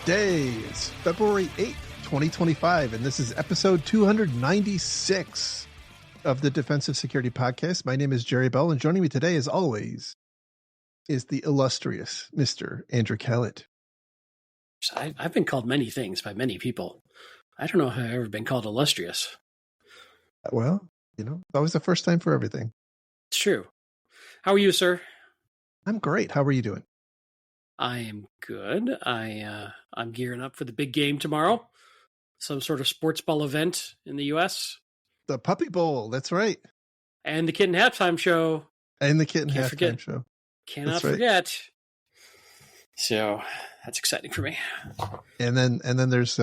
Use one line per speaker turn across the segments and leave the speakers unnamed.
Today is February 8th, 2025, and this is episode 296 of the Defensive Security Podcast. My name is Jerry Bell, and joining me today, as always, is the illustrious Mr. Andrew Kalat.
I've been called many things by many people. I don't know if I've ever been called illustrious.
Well, it's always the first time for everything.
It's true. How are you, sir?
I'm great. How are you doing?
I am good. I'm gearing up for the big game tomorrow. Some sort of sports ball event in the U.S.
The Puppy Bowl. That's right.
And the Kitten Halftime Show.
And the Kitten Halftime Show.
Cannot forget. So that's exciting for me.
And then there's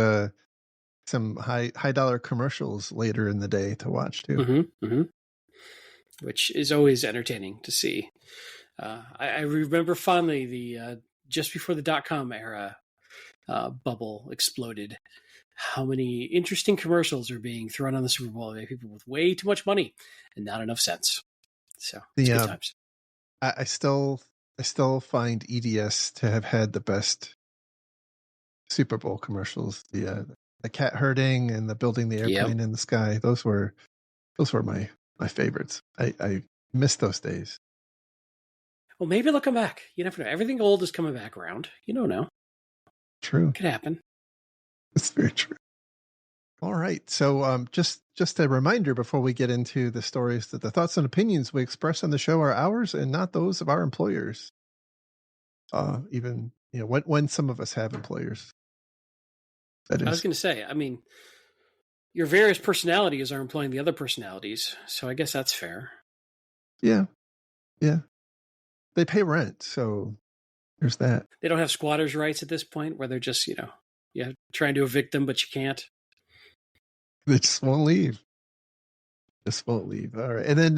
some high dollar commercials later in the day to watch too.
Which is always entertaining to see. I remember fondly the just before the .com era bubble exploded, how many interesting commercials are being thrown on the Super Bowl by people with way too much money and not enough sense. So it's good times.
I still find EDS to have had the best Super Bowl commercials. The cat herding and the building the airplane in the sky. Those were my favorites. I miss those days.
Well, maybe they'll come back. You never know. Everything old is coming back around. You don't know.
True.
Could happen.
It's very true. All right. So just a reminder before we get into the stories that the thoughts and opinions we express on the show are ours and not those of our employers. Even, when some of us have employers. I was
going to say, your various personalities are employing the other personalities. So I guess that's fair.
Yeah. Yeah. They pay rent, so there's that. They
don't have squatters' rights at this point, where they're just, trying to evict them, but you can't.
They just won't leave. All right. And then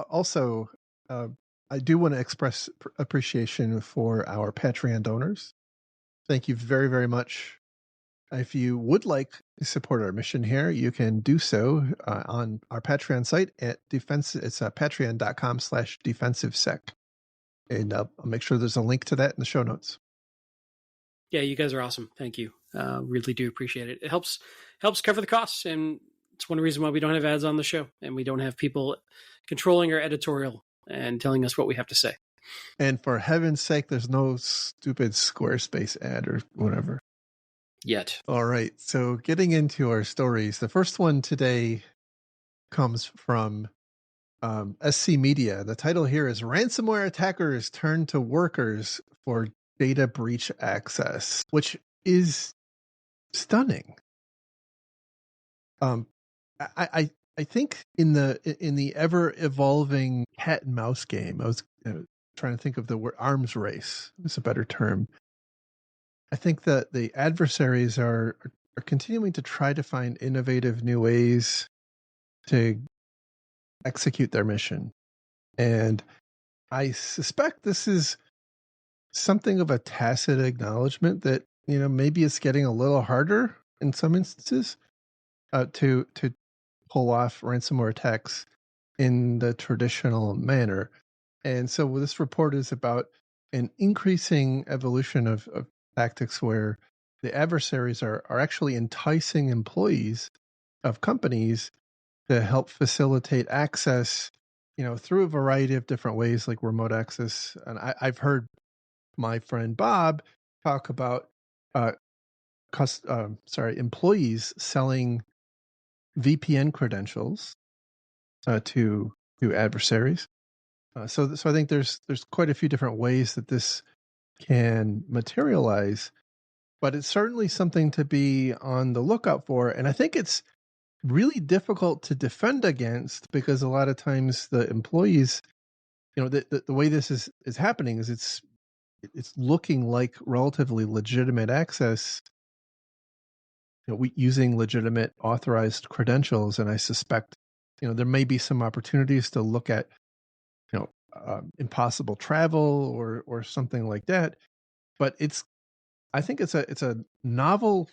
also, I do want to express appreciation for our Patreon donors. Thank you very, very much. If you would like to support our mission here, you can do so on our Patreon site at defensive. It's patreon.com/defensivesec. And I'll make sure there's a link to that in the show notes.
Yeah, you guys are awesome. Thank you. Really do appreciate it. It helps cover the costs. And it's one reason why we don't have ads on the show. And we don't have people controlling our editorial and telling us what we have to say.
And for heaven's sake, there's no stupid Squarespace ad or whatever.
Yet.
All right. So getting into our stories, the first one today comes from SC Media. The title here is Ransomware Attackers Turn to Workers for Data Breach Access, which is stunning. I think in the ever evolving cat and mouse game, I was trying to think of the word arms race. It's a better term. I think that the adversaries are continuing to try to find innovative new ways to execute their mission. And I suspect this is something of a tacit acknowledgement that, maybe it's getting a little harder in some instances to pull off ransomware attacks in the traditional manner. And so this report is about an increasing evolution of tactics where the adversaries are actually enticing employees of companies to help facilitate access, through a variety of different ways, like remote access. And I've heard my friend Bob talk about employees selling VPN credentials to adversaries. So I think there's quite a few different ways that this can materialize, but it's certainly something to be on the lookout for. And I think it's really difficult to defend against because a lot of times the employees, the way this is happening is it's looking like relatively legitimate access, using legitimate authorized credentials. And I suspect, there may be some opportunities to look at, impossible travel or something like that. But I think it's a novel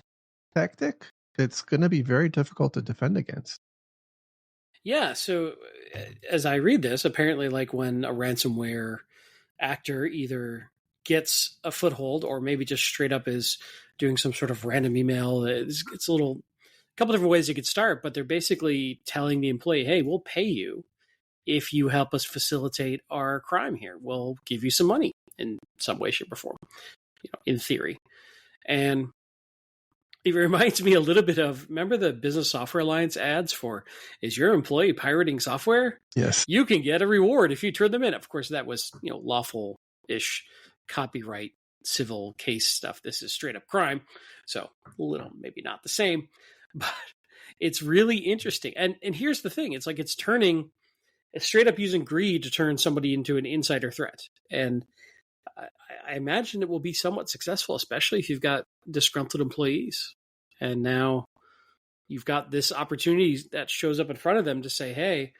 tactic. It's going to be very difficult to defend against.
Yeah. So as I read this, apparently, like when a ransomware actor either gets a foothold or maybe just straight up is doing some sort of random email, it's a couple different ways you could start, but they're basically telling the employee, hey, we'll pay you if you help us facilitate our crime here. We'll give you some money in some way, shape, or form, in theory. And it reminds me a little bit of, remember the Business Software Alliance ads for, is your employee pirating software?
Yes.
You can get a reward if you turn them in. Of course, that was, lawful-ish copyright civil case stuff. This is straight up crime. So a little, maybe not the same, but it's really interesting. And here's the thing. It's like it's straight up using greed to turn somebody into an insider threat. And I imagine it will be somewhat successful, especially if you've got disgruntled employees. And now you've got this opportunity that shows up in front of them to say, hey,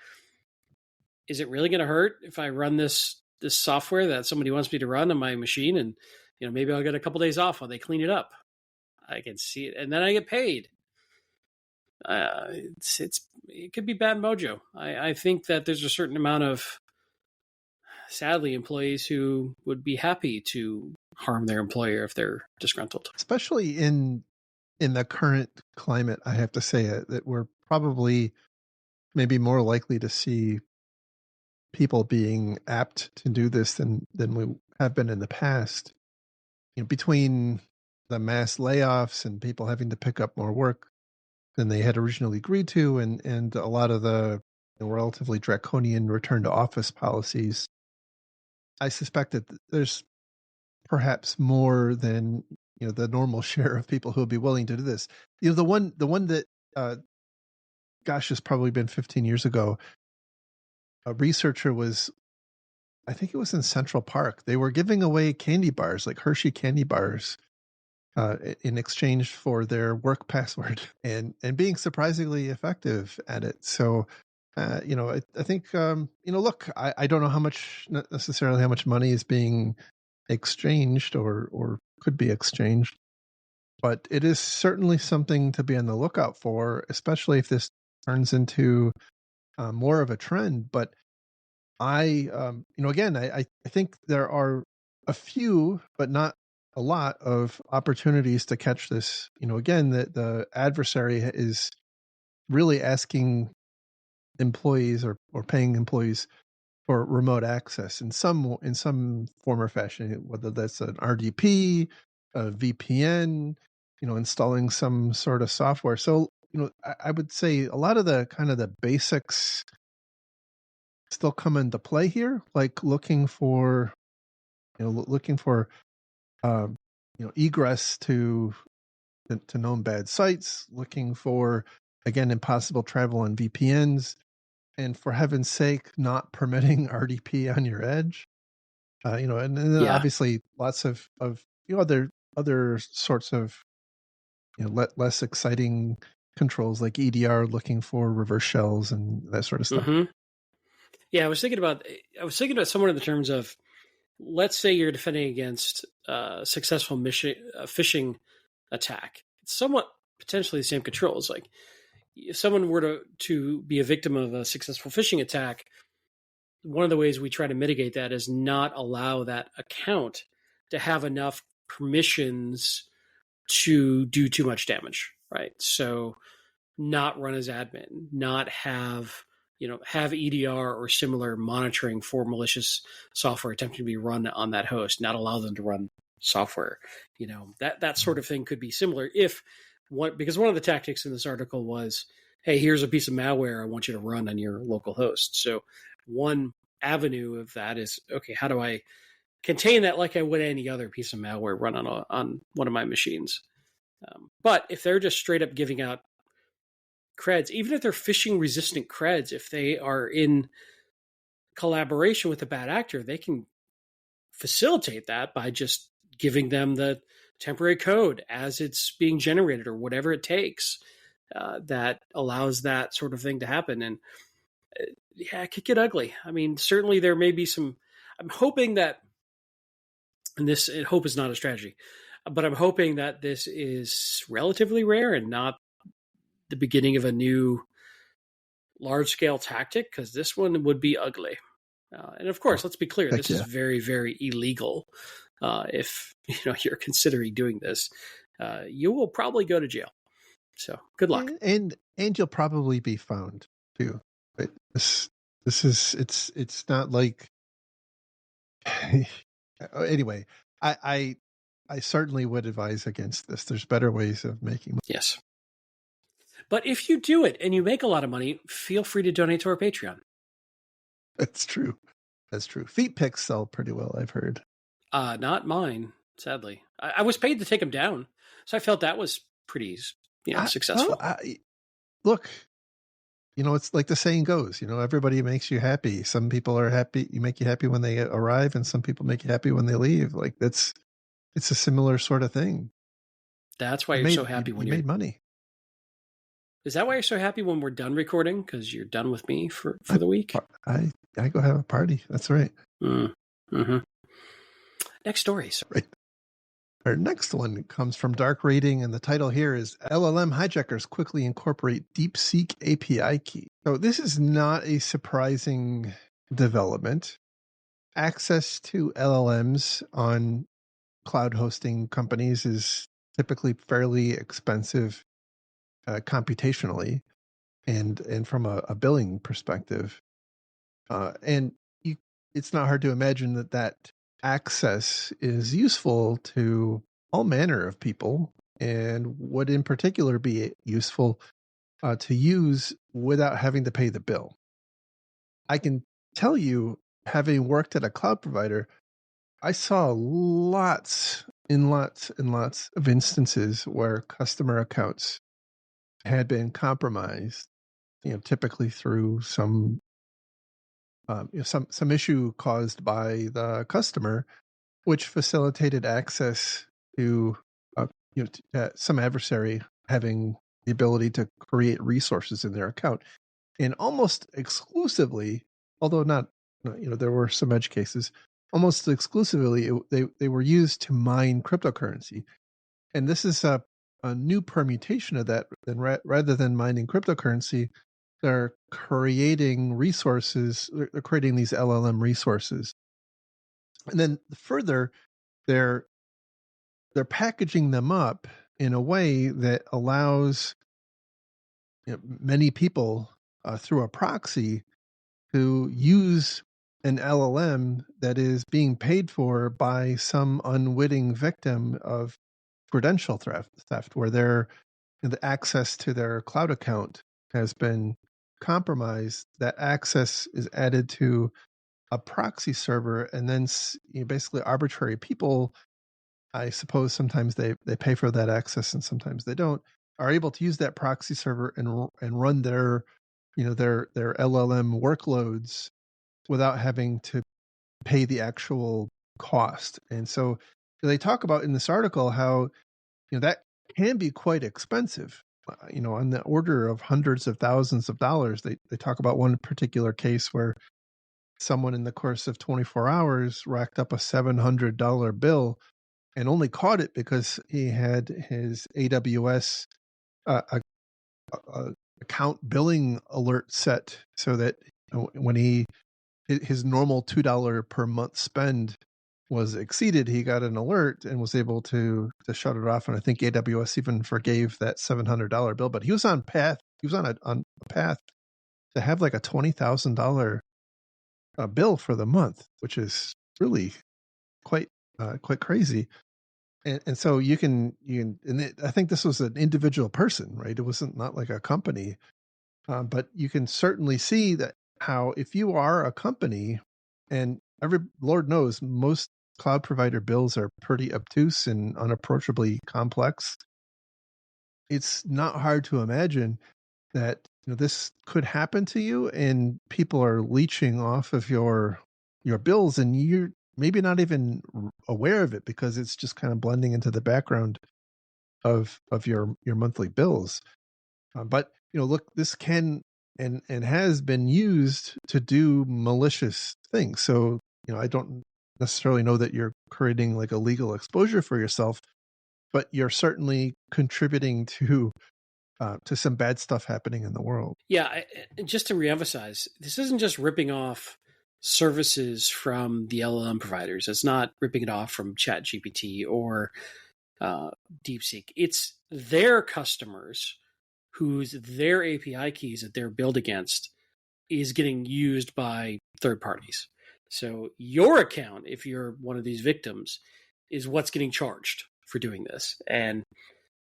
is it really going to hurt if I run this software that somebody wants me to run on my machine? And, maybe I'll get a couple days off while they clean it up. I can see it. And then I get paid. It could be bad mojo. I think that there's a certain amount of, sadly, employees who would be happy to harm their employer if they're disgruntled.
Especially in the current climate, I have to say that we're probably maybe more likely to see people being apt to do this than we have been in the past. Between the mass layoffs and people having to pick up more work than they had originally agreed to, and a lot of the relatively draconian return to office policies, I suspect that there's perhaps more than the normal share of people who will be willing to do this. The one that gosh, it's probably been 15 years ago. A researcher was, I think it was in Central Park. They were giving away candy bars, like Hershey candy bars, in exchange for their work password, and being surprisingly effective at it. So, I think, look, I don't know how much necessarily how much money is being exchanged or could be exchanged, but it is certainly something to be on the lookout for, especially if this turns into more of a trend. But again, I think there are a few, but not a lot of opportunities to catch this. Again, the adversary is really asking employees or paying employees for remote access in some form or fashion, whether that's an RDP, a VPN, installing some sort of software. So, I would say a lot of the kind of the basics still come into play here, like looking for um, egress to known bad sites, looking for, again, impossible travel on VPNs, and for heaven's sake, not permitting RDP on your edge. And then
Yeah.
obviously lots of other sorts of less exciting controls like EDR, looking for reverse shells and that sort of stuff.
Mm-hmm. Yeah, I was thinking about somewhere in the terms of, let's say you're defending against a successful phishing attack. It's somewhat potentially the same controls. Like if someone were to be a victim of a successful phishing attack, one of the ways we try to mitigate that is not allow that account to have enough permissions to do too much damage, right? So not run as admin, not have EDR or similar monitoring for malicious software attempting to be run on that host, not allow them to run software. That sort of thing could be similar because one of the tactics in this article was, hey, here's a piece of malware I want you to run on your local host. So one avenue of that is, okay, how do I contain that like I would any other piece of malware run on one of my machines? But if they're just straight up giving out creds, even if they're phishing resistant creds, if they are in collaboration with a bad actor, they can facilitate that by just giving them the temporary code as it's being generated or whatever it takes that allows that sort of thing to happen. And yeah, it could get ugly. I mean, certainly there may be some. I'm hoping that, and hope is not a strategy, but I'm hoping that this is relatively rare and not the beginning of a new large scale tactic, because this one would be ugly. And of course, let's be clear,
Heck
this is
yeah.
very, very illegal. If you're considering doing this, you will probably go to jail. So good luck.
And you'll probably be found too. Right? This is it's not like anyway. I certainly would advise against this. There's better ways of making money.
Yes. But if you do it and you make a lot of money, feel free to donate to our Patreon.
That's true. That's true. Feet pics sell pretty well, I've heard.
Not mine, sadly. I was paid to take them down, so I felt that was pretty, successful.
Look, it's like the saying goes. Everybody makes you happy. Some people are happy. You make you happy when they arrive, and some people make you happy when they leave. Like it's a similar sort of thing.
That's why you're so happy when
you made money.
Is that why you're so happy when we're done recording? Because you're done with me for the week?
I go have a party. That's right.
Mm-hmm. Next story.
Right. Our next one comes from Dark Rating, and the title here is LLM Hijackers Quickly Incorporate DeepSeek API Key. So this is not a surprising development. Access to LLMs on cloud hosting companies is typically fairly expensive computationally and from a billing perspective. It's not hard to imagine that access is useful to all manner of people and would in particular be useful to use without having to pay the bill. I can tell you, having worked at a cloud provider, I saw lots and lots and lots of instances where customer accounts had been compromised, typically through some issue caused by the customer, which facilitated access to some adversary having the ability to create resources in their account. And almost exclusively, although not, there were some edge cases, almost exclusively they were used to mine cryptocurrency. And this is a new permutation of that. Then rather than mining cryptocurrency, they're creating resources. They're creating these LLM resources, and then further, they're packaging them up in a way that allows many people through a proxy to use an LLM that is being paid for by some unwitting victim of credential theft, where the access to their cloud account has been compromised. That access is added to a proxy server, and then basically arbitrary people, I suppose sometimes they pay for that access and sometimes they don't, are able to use that proxy server and run their LLM workloads without having to pay the actual cost. And so they talk about in this article how that can be quite expensive, on the order of hundreds of thousands of dollars. They talk about one particular case where someone in the course of 24 hours racked up a $700 bill and only caught it because he had his AWS account billing alert set so that when his normal $2 per month spend was exceeded, he got an alert and was able to shut it off. And I think AWS even forgave that $700 bill. But he was on path. He was on a path to have like a $20,000 bill for the month, which is really quite crazy. And so you can I think this was an individual person, right? It wasn't not like a company, but you can certainly see that how if you are a company, and Lord knows most cloud provider bills are pretty obtuse and unapproachably complex. It's not hard to imagine that this could happen to you, and people are leeching off of your bills, and maybe not even aware of it because it's just kind of blending into the background of your monthly bills. But look, this can and has been used to do malicious things. So I don't necessarily know that you're creating like a legal exposure for yourself, but you're certainly contributing to some bad stuff happening in the world.
Yeah, just to reemphasize, this isn't just ripping off services from the LLM providers. It's not ripping it off from ChatGPT or DeepSeek. It's their customers whose their API keys that they're billed against is getting used by third parties. So your account, if you're one of these victims, is what's getting charged for doing this. And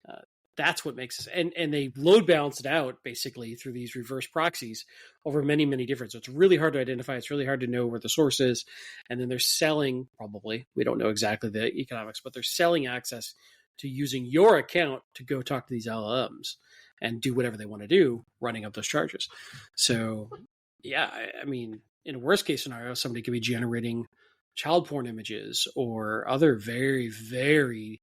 uh, that's what makes this, and they load balance it out basically through these reverse proxies over many, many different. So it's really hard to identify. It's really hard to know where the source is. And then they're selling, probably, we don't know exactly the economics, but they're selling access to using your account to go talk to these LLMs and do whatever they want to do, running up those charges. So, yeah, I mean, in a worst case scenario, somebody could be generating child porn images or other very, very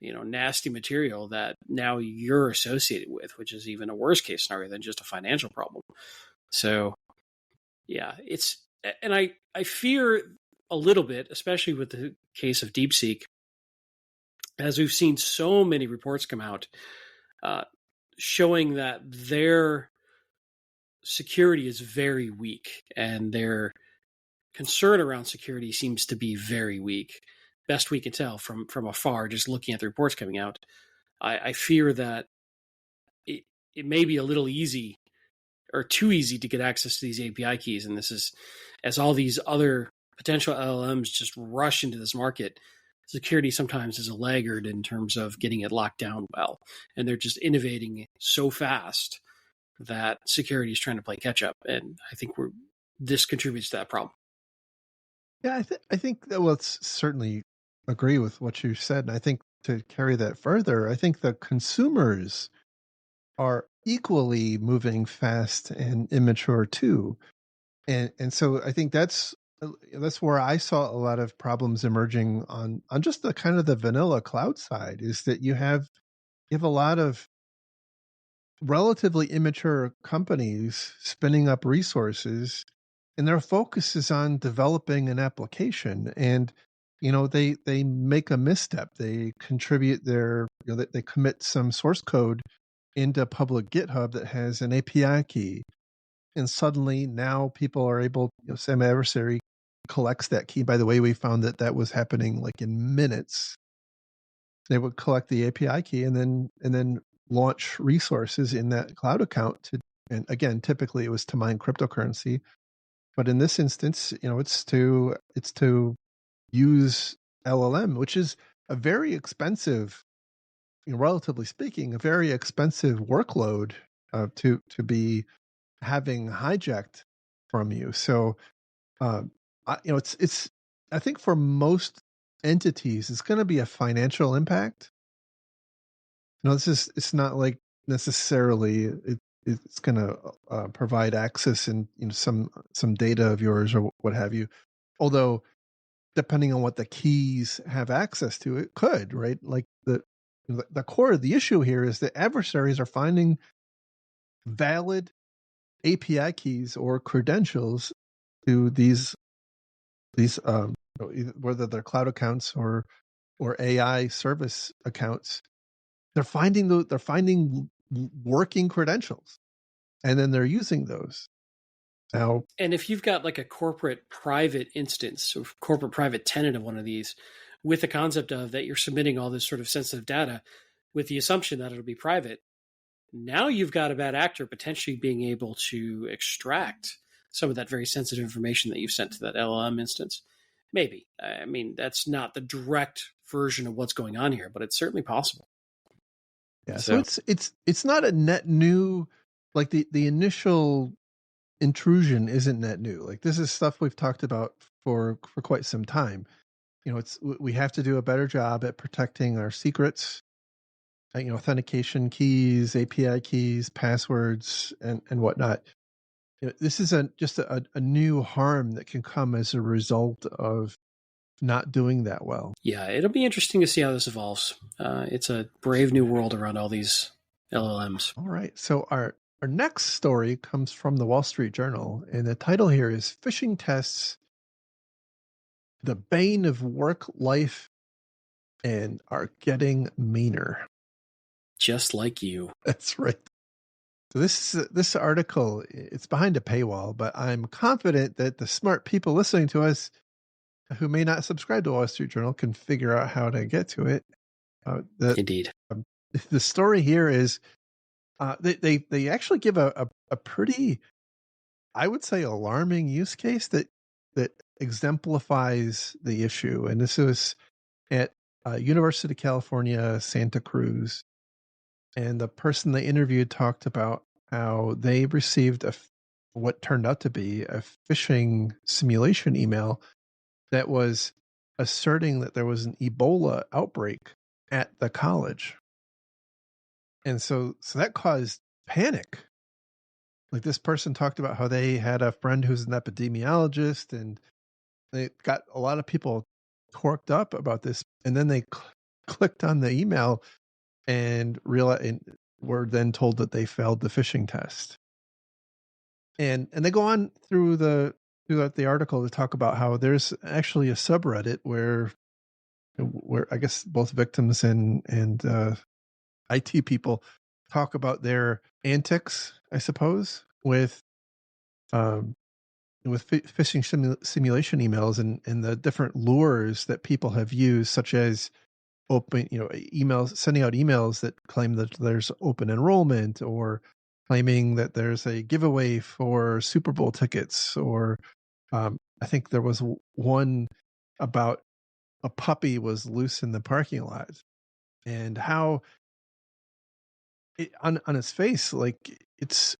nasty material that now you're associated with, which is even a worse case scenario than just a financial problem. So yeah, and I fear a little bit, especially with the case of DeepSeek, as we've seen so many reports come out showing that their security is very weak and their concern around security seems to be very weak. Best we can tell from afar, just looking at the reports coming out. I fear that it may be a little easy or too easy to get access to these API keys. And this is, as all these other potential LLMs just rush into this market, security sometimes is a laggard in terms of getting it locked down well. And they're just innovating so fast that security is trying to play catch up. And I think this contributes to that problem.
Yeah, I think that let's certainly agree with what you said. And I think to carry that further, I think the consumers are equally moving fast and immature too. And so I think that's where I saw a lot of problems emerging on just the kind of the vanilla cloud side, is that you have a lot of relatively immature companies spinning up resources, and their focus is on developing an application. And they make a misstep, they contribute they commit some source code into public GitHub that has an API key, and suddenly now people are able, some adversary collects that key. By the way, we found that was happening like in minutes. They would collect the API key and then launch resources in that cloud account and again, typically it was to mine cryptocurrency, but in this instance, it's to use LLM, which is a very expensive, relatively speaking, a very expensive workload to be having hijacked from you. So, it's I think for most entities, it's going to be a financial impact. It's not like necessarily it's going to provide access and some data of yours or what have you. Although, depending on what the keys have access to, it could, right? Like the core of the issue here is that adversaries are finding valid API keys or credentials to these whether they're cloud accounts or AI service accounts. They're finding working credentials, and then they're using those. Now,
And if you've got like a corporate private instance or corporate private tenant of one of these, with the concept of that you're submitting all this sort of sensitive data with the assumption that it'll be private, now you've got a bad actor potentially being able to extract some of that very sensitive information that you've sent to that LLM instance. Maybe. I mean, that's not the direct version of what's going on here, but it's certainly possible.
yeah, so
So,
it's not a net new, like the initial intrusion isn't net new. Like, this is stuff we've talked about for quite some time. We have to do a better job at protecting our secrets, authentication keys, API keys, passwords, and whatnot. This is just a new harm that can come as a result of not doing that well.
Yeah, it'll be interesting to see how this evolves. It's a brave new world around all these LLMs.
All right. So our next story comes from the Wall Street Journal, and the title here is Phishing Tests, the Bane of Work Life and Are Getting Meaner.
Just like you.
That's right. So this article, it's behind a paywall, but I'm confident that the smart people listening to us who may not subscribe to Wall Street Journal can figure out how to get to it.
Indeed.
The story here is they actually give a pretty, I would say, alarming use case that exemplifies the issue. And this was at University of California, Santa Cruz. And the person they interviewed talked about how they received what turned out to be a phishing simulation email that was asserting that there was an Ebola outbreak at the college. And so that caused panic. Like, this person talked about how they had a friend who's an epidemiologist, and they got a lot of people torqued up about this. And then they clicked on the email and were then told that they failed the phishing test. And they go on throughout the article to talk about how there's actually a subreddit where I guess both victims and IT people talk about their antics, I suppose, with phishing simulation emails and the different lures that people have used, such as sending out emails that claim that there's open enrollment, or claiming that there's a giveaway for Super Bowl tickets, or I think there was one about a puppy was loose in the parking lot, and how on its face, like, it's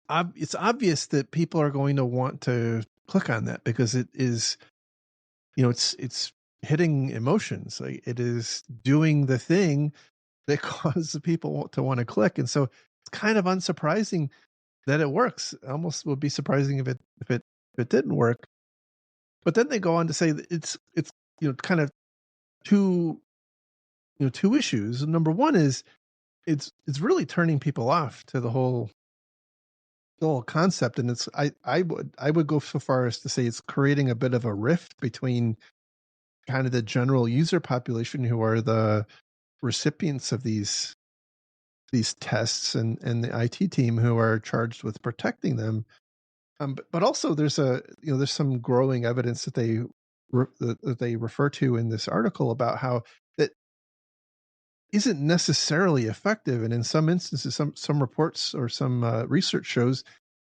obvious that people are going to want to click on that because it is, it's hitting emotions. Like, it is doing the thing that causes people to want to click. And so it's kind of unsurprising that it works. It almost would be surprising if it didn't work. But then they go on to say that it's kind of two issues. Number one is it's really turning people off to the whole concept, and it's I would go so far as to say it's creating a bit of a rift between kind of the general user population, who are the recipients of these tests, and the IT team who are charged with protecting them. But also there's some growing evidence that they refer to in this article about how that isn't necessarily effective, and in some instances, some reports or some research shows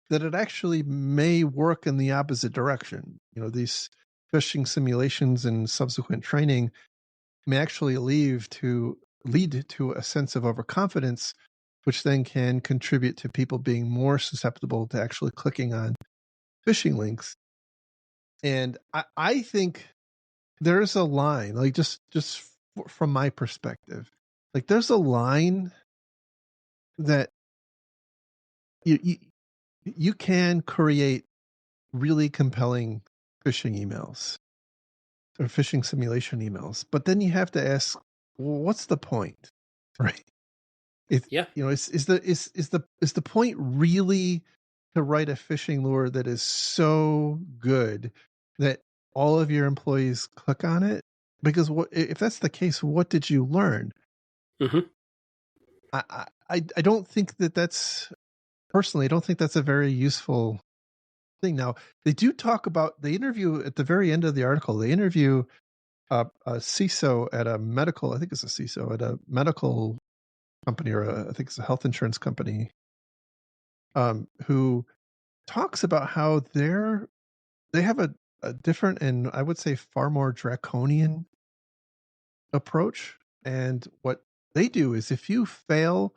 that it actually may work in the opposite direction. These phishing simulations and subsequent training may actually lead to a sense of overconfidence, which then can contribute to people being more susceptible to actually clicking on phishing links. And I think there's a line, like, just from my perspective, like, there's a line that you can create really compelling phishing emails or phishing simulation emails, but then you have to ask, well, what's the point, right?
Yeah.
Is the point really to write a phishing lure that is so good that all of your employees click on it? Because if that's the case, what did you learn?
Mm-hmm.
I don't think that's, personally, I don't think that's a very useful thing. Now, they do talk about, they interview at the very end of the article, they interview a CISO at a medical, I think it's a CISO at a medical company, or I think it's a health insurance company, who talks about how they have a different, and I would say far more draconian approach. And what they do is, if you fail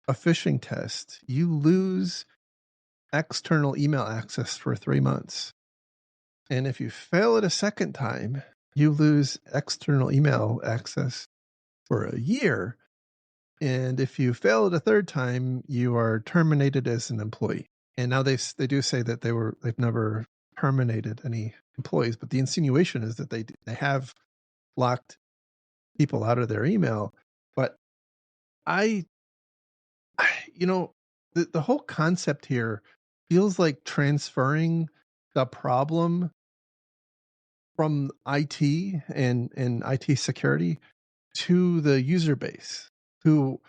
a phishing test, you lose external email access for 3 months. And if you fail it a second time, you lose external email access for a year. And if you fail it a third time, you are terminated as an employee. And now they do say that they've never terminated any employees, but the insinuation is that they have locked people out of their email. But I you know, the whole concept here feels like transferring the problem from IT and IT security to the user base, who,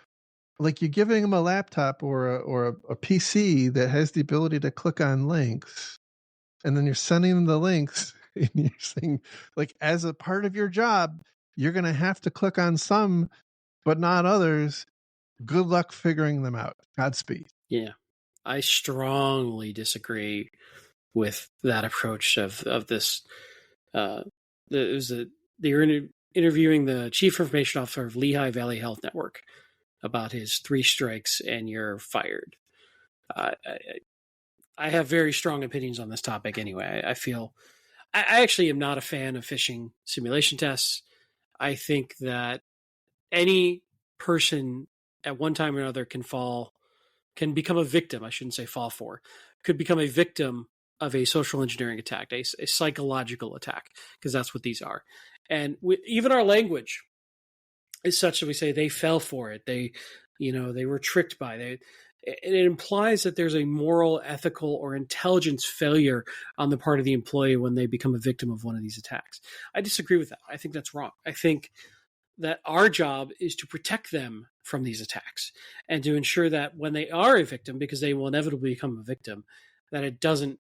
like, you're giving them a laptop or a PC that has the ability to click on links, and then you're sending them the links, and you're saying, like, as a part of your job, you're going to have to click on some, but not others. Good luck figuring them out. Godspeed.
Yeah, I strongly disagree with that approach of this. It was they were interviewing the chief information officer of Lehigh Valley Health Network about his 3 strikes and you're fired. I have very strong opinions on this topic anyway. I feel I actually am not a fan of phishing simulation tests. I think that any person at one time or another can become a victim. I shouldn't say fall for, could become a victim of a social engineering attack, a psychological attack, because that's what these are. And even our language is such that we say they fell for it. They were tricked by it. It implies that there's a moral, ethical, or intelligence failure on the part of the employee when they become a victim of one of these attacks. I disagree with that. I think that's wrong. I think that our job is to protect them from these attacks and to ensure that when they are a victim, because they will inevitably become a victim, that it doesn't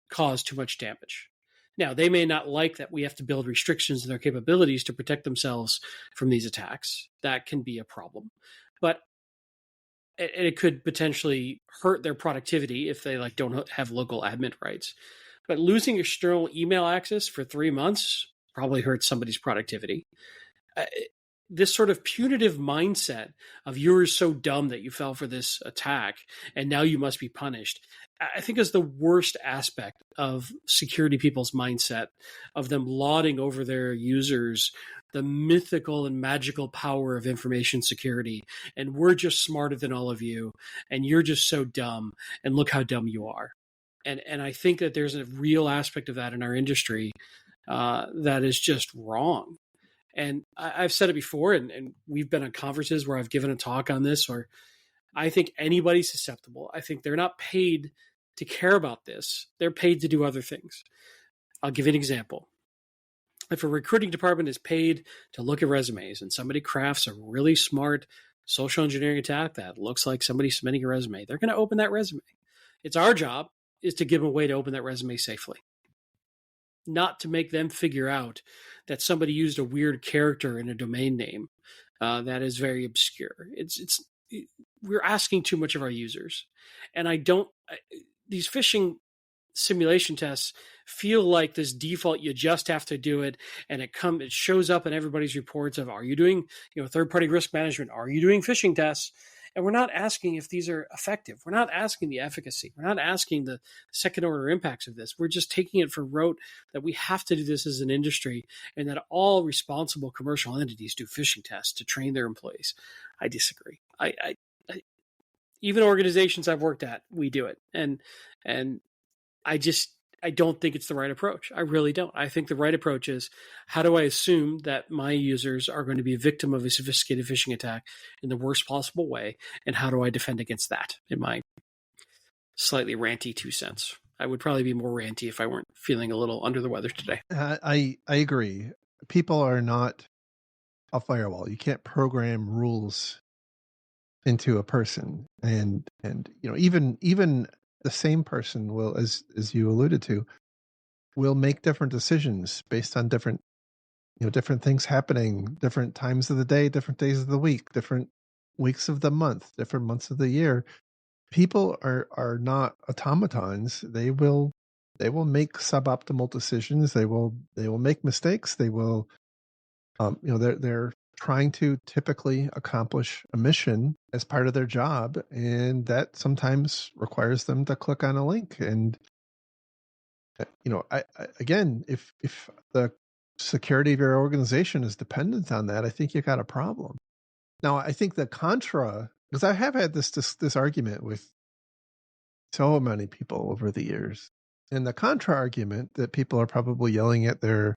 cause too much damage. Now, they may not like that we have to build restrictions in their capabilities to protect themselves from these attacks. That can be a problem. But it could potentially hurt their productivity if they don't have local admin rights. But losing external email access for 3 months probably hurts somebody's productivity. This sort of punitive mindset of you're so dumb that you fell for this attack and now you must be punished, I think is the worst aspect of security people's mindset, of them lauding over their users the mythical and magical power of information security. And we're just smarter than all of you. And you're just so dumb. And look how dumb you are. And I think that there's a real aspect of that in our industry that is just wrong. And I've said it before, and we've been on conferences where I've given a talk on this, or I think anybody's susceptible. I think they're not paid to care about this. They're paid to do other things. I'll give you an example. If a recruiting department is paid to look at resumes and somebody crafts a really smart social engineering attack that looks like somebody submitting a resume, they're going to open that resume. It's our job is to give them a way to open that resume safely, not to make them figure out that somebody used a weird character in a domain name that is very obscure. We're asking too much of our users, and these phishing simulation tests feel like this default. You just have to do it, and it shows up in everybody's reports of, are you doing third-party risk management? Are you doing phishing tests? And we're not asking if these are effective. We're not asking the efficacy. We're not asking the second-order impacts of this. We're just taking it for rote that we have to do this as an industry, and that all responsible commercial entities do phishing tests to train their employees. I disagree. Even organizations I've worked at, we do it, and I don't think it's the right approach. I really don't. I think the right approach is, how do I assume that my users are going to be a victim of a sophisticated phishing attack in the worst possible way, and how do I defend against that? In my slightly ranty 2 cents, I would probably be more ranty if I weren't feeling a little under the weather today.
I agree. People are not a firewall. You can't program rules into a person, and even the same person will, as you alluded to, will make different decisions based on different things happening, different times of the day, different days of the week, different weeks of the month, different months of the year. People are not automatons. They will make suboptimal decisions. They will make mistakes. They will they're trying to typically accomplish a mission as part of their job, and that sometimes requires them to click on a link. And I again, if the security of your organization is dependent on that, I think you got a problem. Now, I think the contra, because I have had this argument with so many people over the years, And the contra argument that people are probably yelling at their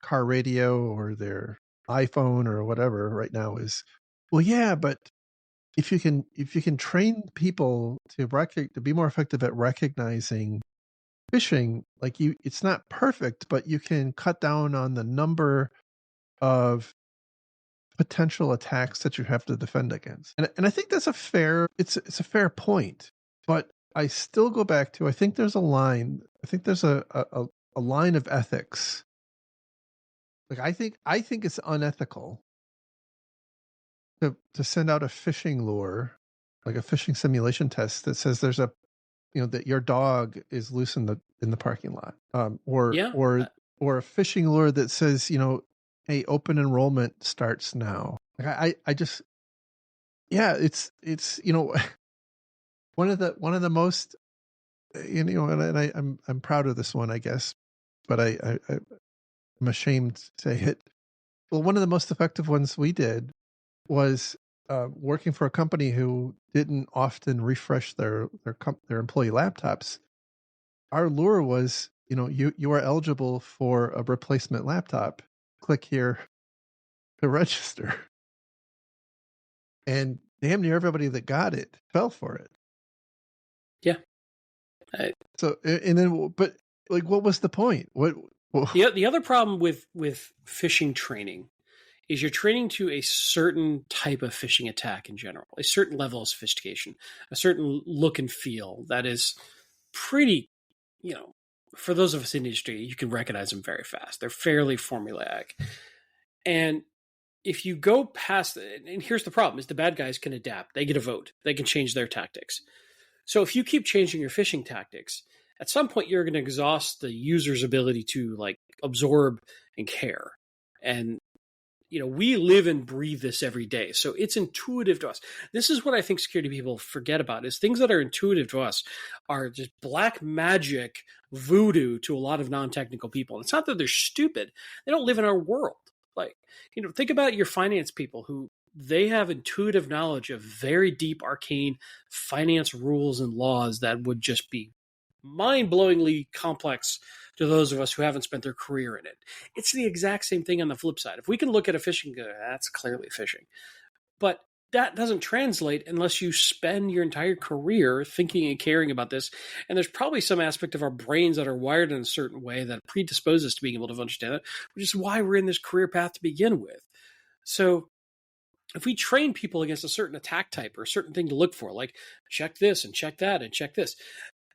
car radio or their iPhone or whatever right now is, well, yeah, but if you can train people to be more effective at recognizing phishing, like it's not perfect, but you can cut down on the number of potential attacks that you have to defend against. And I think that's it's a fair point. But I still go back to, I think there's a line, I think there's a line of ethics. Like I think it's unethical to send out a phishing lure, like a phishing simulation test that says there's that your dog is loose in the parking lot.
Yeah.
Or a phishing lure that says, hey, open enrollment starts now. Like I just, yeah, it's one of the most, and I'm proud of this one, I guess, but I'm ashamed to say it. Well, one of the most effective ones we did was working for a company who didn't often refresh their employee laptops. Our lure was, you are eligible for a replacement laptop. Click here to register. And damn near everybody that got it fell for it.
Yeah.
So, and then, but like, what was the point? What?
The other problem with phishing training is you're training to a certain type of phishing attack in general, a certain level of sophistication, a certain look and feel that is pretty, for those of us in the industry, you can recognize them very fast. They're fairly formulaic. And if you go past, and here's the problem, is the bad guys can adapt. They get a vote. They can change their tactics. So if you keep changing your phishing tactics, at some point you're going to exhaust the user's ability to absorb and care. And we live and breathe this every day. So it's intuitive to us. This is what I think security people forget about, is things that are intuitive to us are just black magic voodoo to a lot of non-technical people. And it's not that they're stupid. They don't live in our world. Think about your finance people who they have intuitive knowledge of very deep, arcane finance rules and laws that would just be mind-blowingly complex to those of us who haven't spent their career in it. It's the exact same thing on the flip side. If we can look at a phishing, that's clearly phishing. But that doesn't translate unless you spend your entire career thinking and caring about this. And there's probably some aspect of our brains that are wired in a certain way that predisposes to being able to understand it, which is why we're in this career path to begin with. So if we train people against a certain attack type or a certain thing to look for, like check this and check that and check this,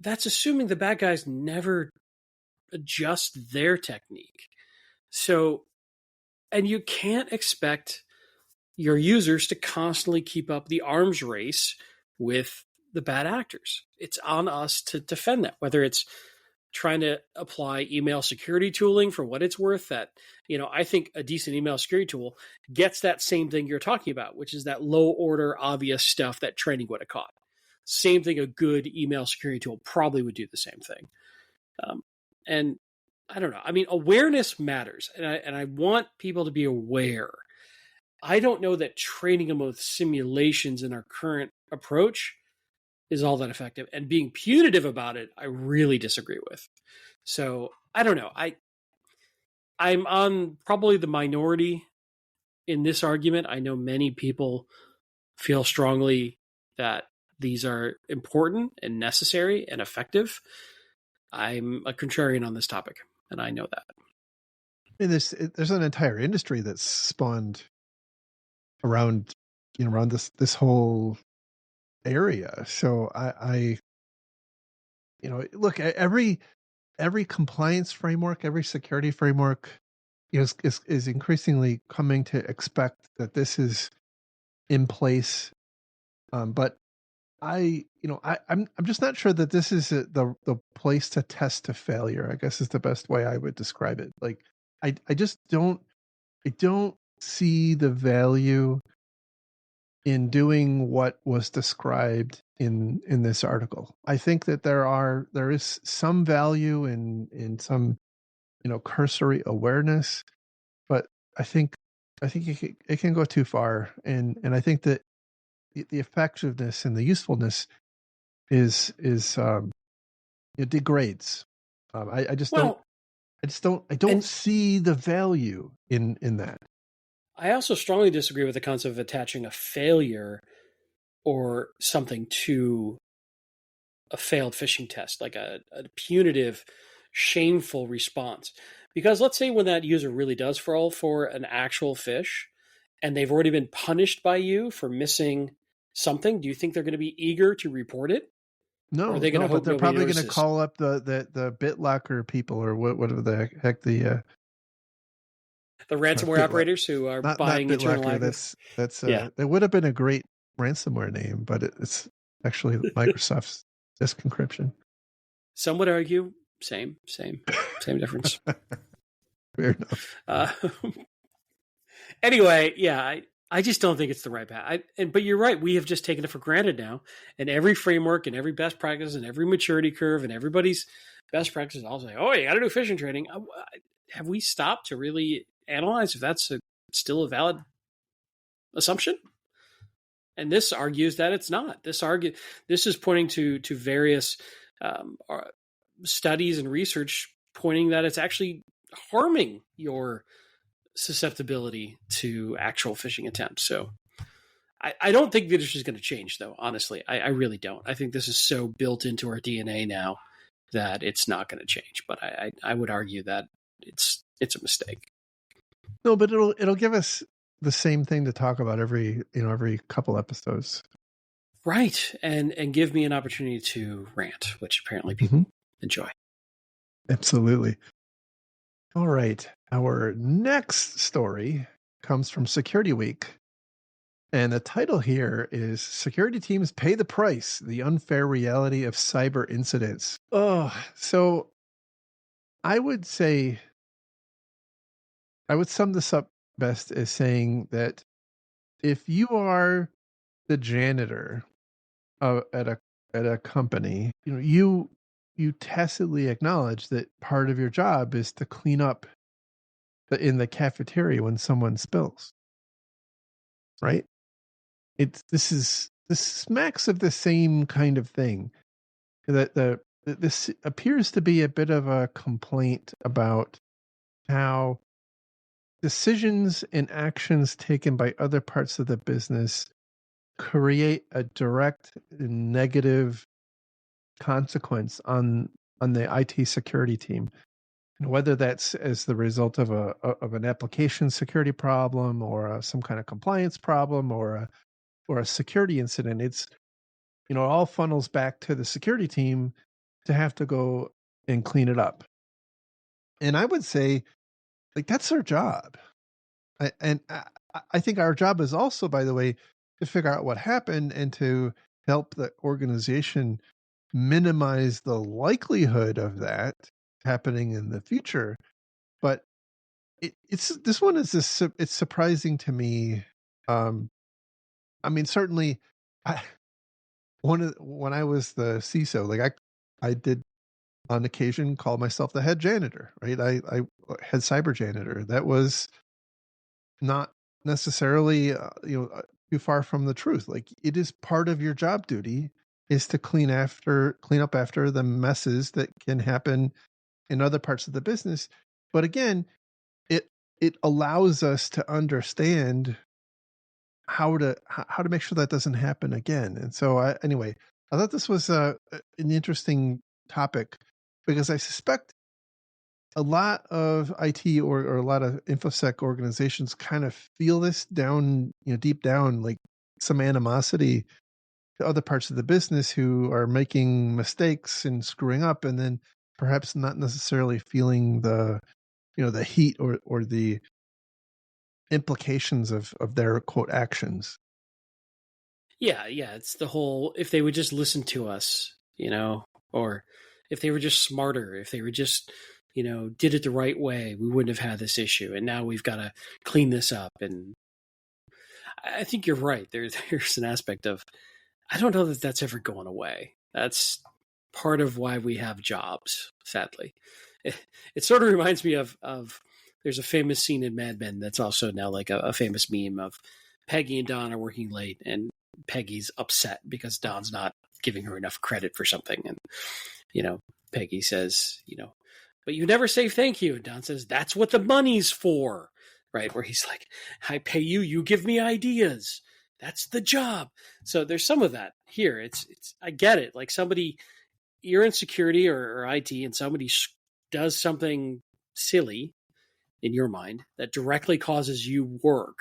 that's assuming the bad guys never adjust their technique. So, and you can't expect your users to constantly keep up the arms race with the bad actors. It's on us to defend that, whether it's trying to apply email security tooling for what it's worth. That, I think a decent email security tool gets that same thing you're talking about, which is that low order, obvious stuff that training would have caught. Same thing, a good email security tool probably would do the same thing. And I don't know. I mean, awareness matters, and I want people to be aware. I don't know that training them with simulations in our current approach is all that effective. And being punitive about it, I really disagree with. So I don't know. I'm on probably the minority in this argument. I know many people feel strongly that these are important and necessary and effective. I'm a contrarian on this topic, and I know that.
And there's an entire industry that's spawned around this whole area. So I look, every compliance framework, every security framework is increasingly coming to expect that this is in place. But I'm just not sure that this is the place to test to failure, I guess, is the best way I would describe it. Like I just don't see the value in doing what was described in this article. I think that there is some value in some cursory awareness, but I think it can go too far, and I think that the effectiveness and the usefulness is it degrades. I just don't.
Well,
I don't
and
see the value in that.
I also strongly disagree with the concept of attaching a failure or something to a failed phishing test, like a punitive, shameful response. Because let's say when that user really does fall for an actual phish and they've already been punished by you for missing something, do you think they're going to be eager to report it? Or are
No,
they going to
no, but
hope
they're
nobody
probably going to
notices?
call up the BitLocker people or whatever the heck
The ransomware
BitLocker.
operators who are
Not
buying internal
BitLocker.
access?
That's
Yeah.
it would have been a great ransomware name, but it's actually Microsoft's disk encryption.
Some would argue, same difference.
Fair enough.
Uh, anyway, yeah, I just don't think it's the right path. But you're right. We have just taken it for granted now. And every framework and every best practice and every maturity curve and everybody's best practices all say, oh, you got to do phishing training. Have we stopped to really analyze if that's still a valid assumption? And this argues that it's not. This is pointing to various studies and research pointing that it's actually harming your susceptibility to actual phishing attempts. So I don't think that it's just going to change, though. Honestly, I really don't. I think this is so built into our DNA now that it's not going to change. But I would argue that it's a mistake.
No, but it'll give us the same thing to talk about every couple episodes.
Right. And give me an opportunity to rant, which apparently people enjoy.
Absolutely. All right. Our next story comes from Security Week. And the title here is Security Teams Pay the Price, the Unfair Reality of Cyber Incidents. Oh, so I would say, I would sum this up best as saying that if you are the janitor at a company, you tacitly acknowledge that part of your job is to clean up in the cafeteria when someone spills, right? This smacks of the same kind of thing. This appears to be a bit of a complaint about how decisions and actions taken by other parts of the business create a direct negative consequence on the IT security team. Whether that's as the result of an application security problem or some kind of compliance problem or a security incident, it all funnels back to the security team to have to go and clean it up. And I would say, like, that's their job. I think our job is also, by the way, to figure out what happened and to help the organization minimize the likelihood of that happening in the future. But it's this one is it's surprising to me. I mean, certainly, when I was the CISO, like I did on occasion call myself the head janitor, right? I head cyber janitor. That was not necessarily too far from the truth. Like, it is part of your job duty is to clean up after the messes that can happen in other parts of the business. But again, it allows us to understand how to make sure that doesn't happen again. And so anyway, I thought this was an interesting topic because I suspect a lot of IT or a lot of InfoSec organizations kind of feel this down, deep down, like some animosity to other parts of the business who are making mistakes and screwing up, and then perhaps not necessarily feeling the heat or the implications of their quote actions.
Yeah. It's the whole, if they would just listen to us, or if they were just smarter, if they were just, did it the right way, we wouldn't have had this issue. And now we've got to clean this up. And I think you're right. There's an aspect of, I don't know that that's ever going away. That's part of why we have jobs, sadly. It sort of reminds me of there's a famous scene in Mad Men that's also now like a famous meme of Peggy and Don are working late and Peggy's upset because Don's not giving her enough credit for something. And, Peggy says, but you never say thank you. And Don says, that's what the money's for, right? Where he's like, I pay you, you give me ideas. That's the job. So there's some of that here. It's I get it. Like you're in security or IT and somebody does something silly in your mind that directly causes you work.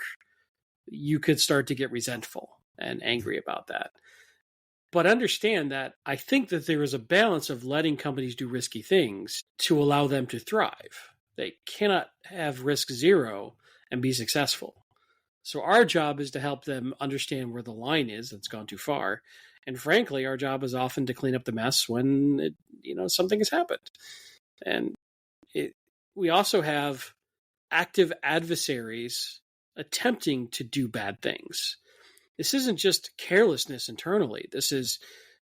You could start to get resentful and angry about that. But understand that I think that there is a balance of letting companies do risky things to allow them to thrive. They cannot have risk zero and be successful. So our job is to help them understand where the line is that's gone too far. And frankly, our job is often to clean up the mess when something has happened. And we also have active adversaries attempting to do bad things. This isn't just carelessness internally. This is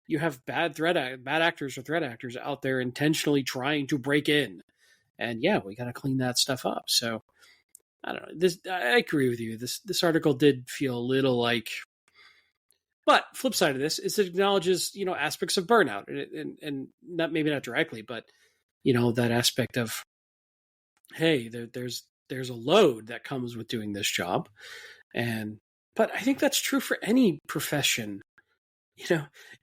you have bad actors or threat actors out there intentionally trying to break in. And yeah, we got to clean that stuff up. So I don't know. I agree with you. This article did feel a little like, but flip side of this is it acknowledges aspects of burnout and not maybe not directly, but that aspect of, hey, there's a load that comes with doing this job, but I think that's true for any profession.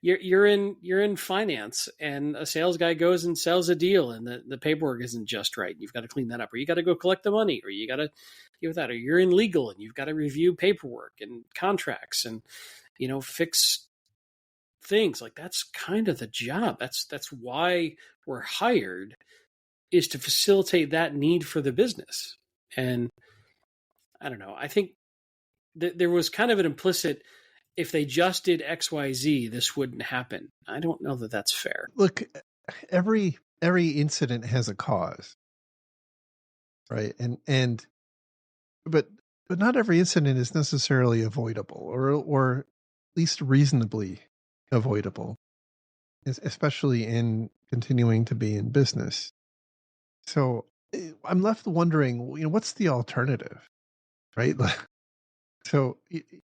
You're in finance, and a sales guy goes and sells a deal, and the paperwork isn't just right. You've got to clean that up, or you got to go collect the money, or you got to deal with that, or you're in legal and you've got to review paperwork and contracts and fix things. Like that's kind of the job. That's why we're hired, is to facilitate that need for the business. And I don't know. I think there was kind of an implicit, if they just did XYZ, this wouldn't happen. I don't know that that's fair.
Look, every incident has a cause, right? But not every incident is necessarily avoidable, or at least reasonably avoidable, especially in continuing to be in business. So I'm left wondering, what's the alternative, right? So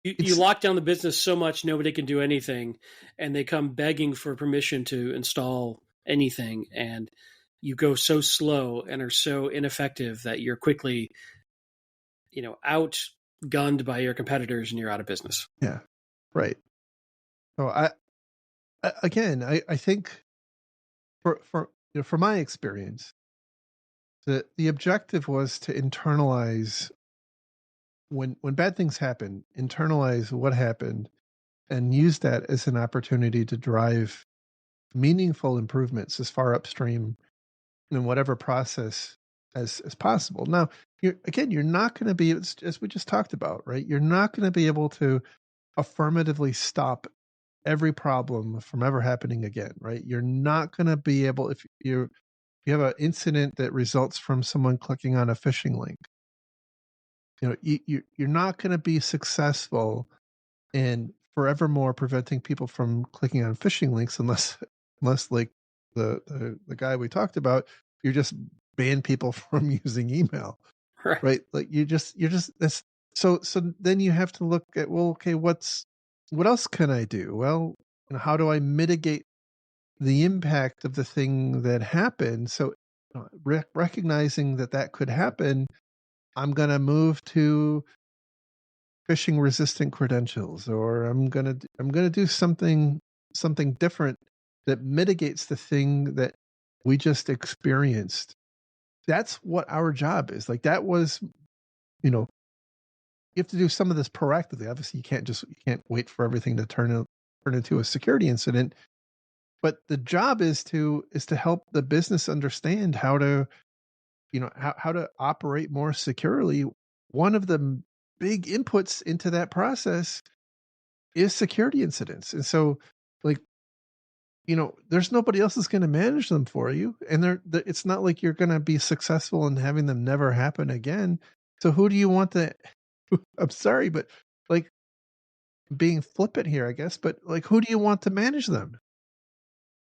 you lock down the business so much nobody can do anything, and they come begging for permission to install anything, and you go so slow and are so ineffective that you're quickly outgunned by your competitors and you're out of business.
Yeah, right. So I think for my experience, the objective was to internalize when bad things happen, internalize what happened, and use that as an opportunity to drive meaningful improvements as far upstream in whatever process as possible. Now, you're not going to be, as we just talked about, right? You're not going to be able to affirmatively stop every problem from ever happening again, right? You're not going to be able, if you have an incident that results from someone clicking on a phishing link, you're not going to be successful in forevermore preventing people from clicking on phishing links unless like the guy we talked about, you just ban people from using email, right? Like you're just that's so then you have to look at, well, okay, what else can I do? Well, how do I mitigate the impact of the thing that happened? So recognizing that could happen, I'm going to move to phishing resistant credentials, or I'm going to do something different that mitigates the thing that we just experienced. That's what our job is. Like that was, you have to do some of this proactively. Obviously, you can't wait for everything to turn into a security incident. But the job is to help the business understand how to, how to operate more securely. One of the big inputs into that process is security incidents. And so, like, there's nobody else that's going to manage them for you. And it's not like you're going to be successful in having them never happen again. So who do you want to, I'm sorry, but like being flippant here, I guess, but like, who do you want to manage them?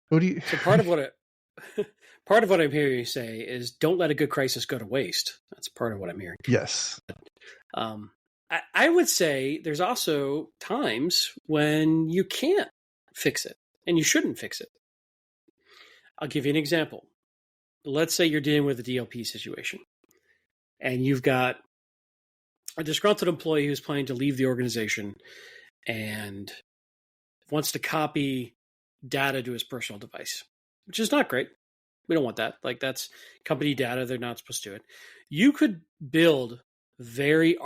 Who do you?
So part of what I'm hearing you say is, don't let a good crisis go to waste. That's part of what I'm hearing.
Yes.
I would say there's also times when you can't fix it and you shouldn't fix it. I'll give you an example. Let's say you're dealing with a DLP situation and you've got a disgruntled employee who's planning to leave the organization and wants to copy data to his personal device, which is not great. We don't want that. Like, that's company data. They're not supposed to do it. You could build very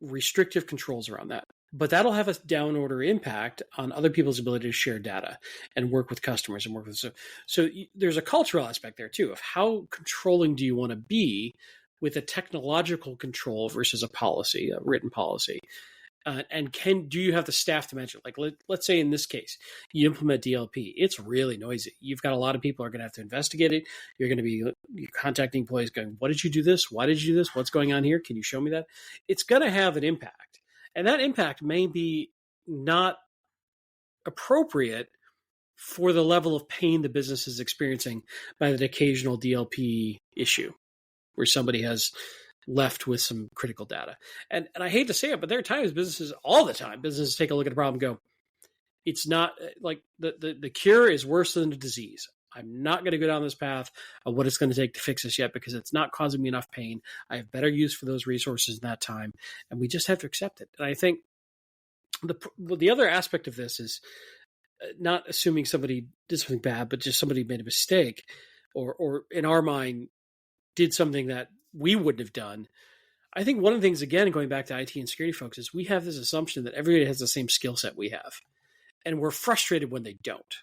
restrictive controls around that. But that'll have a down order impact on other people's ability to share data and work with customers and work with. So there's a cultural aspect there too of how controlling do you want to be with a technological control versus a policy, a written policy. And do you have the staff to manage it? Like, let's say in this case, you implement DLP. It's really noisy. You've got a lot of people are going to have to investigate it. You're going to be contacting employees going, what did you do this? Why did you do this? What's going on here? Can you show me that? It's going to have an impact. And that impact may be not appropriate for the level of pain the business is experiencing by the occasional DLP issue where somebody has left with some critical data. And I hate to say it, but there are times all the time, businesses take a look at a problem and go, it's not like the cure is worse than the disease. I'm not going to go down this path of what it's going to take to fix this yet because it's not causing me enough pain. I have better use for those resources in that time. And we just have to accept it. And I think the other aspect of this is not assuming somebody did something bad, but just somebody made a mistake or in our mind did something that we wouldn't have done. I think one of the things, again, going back to IT and security folks, is we have this assumption that everybody has the same skill set we have. And we're frustrated when they don't.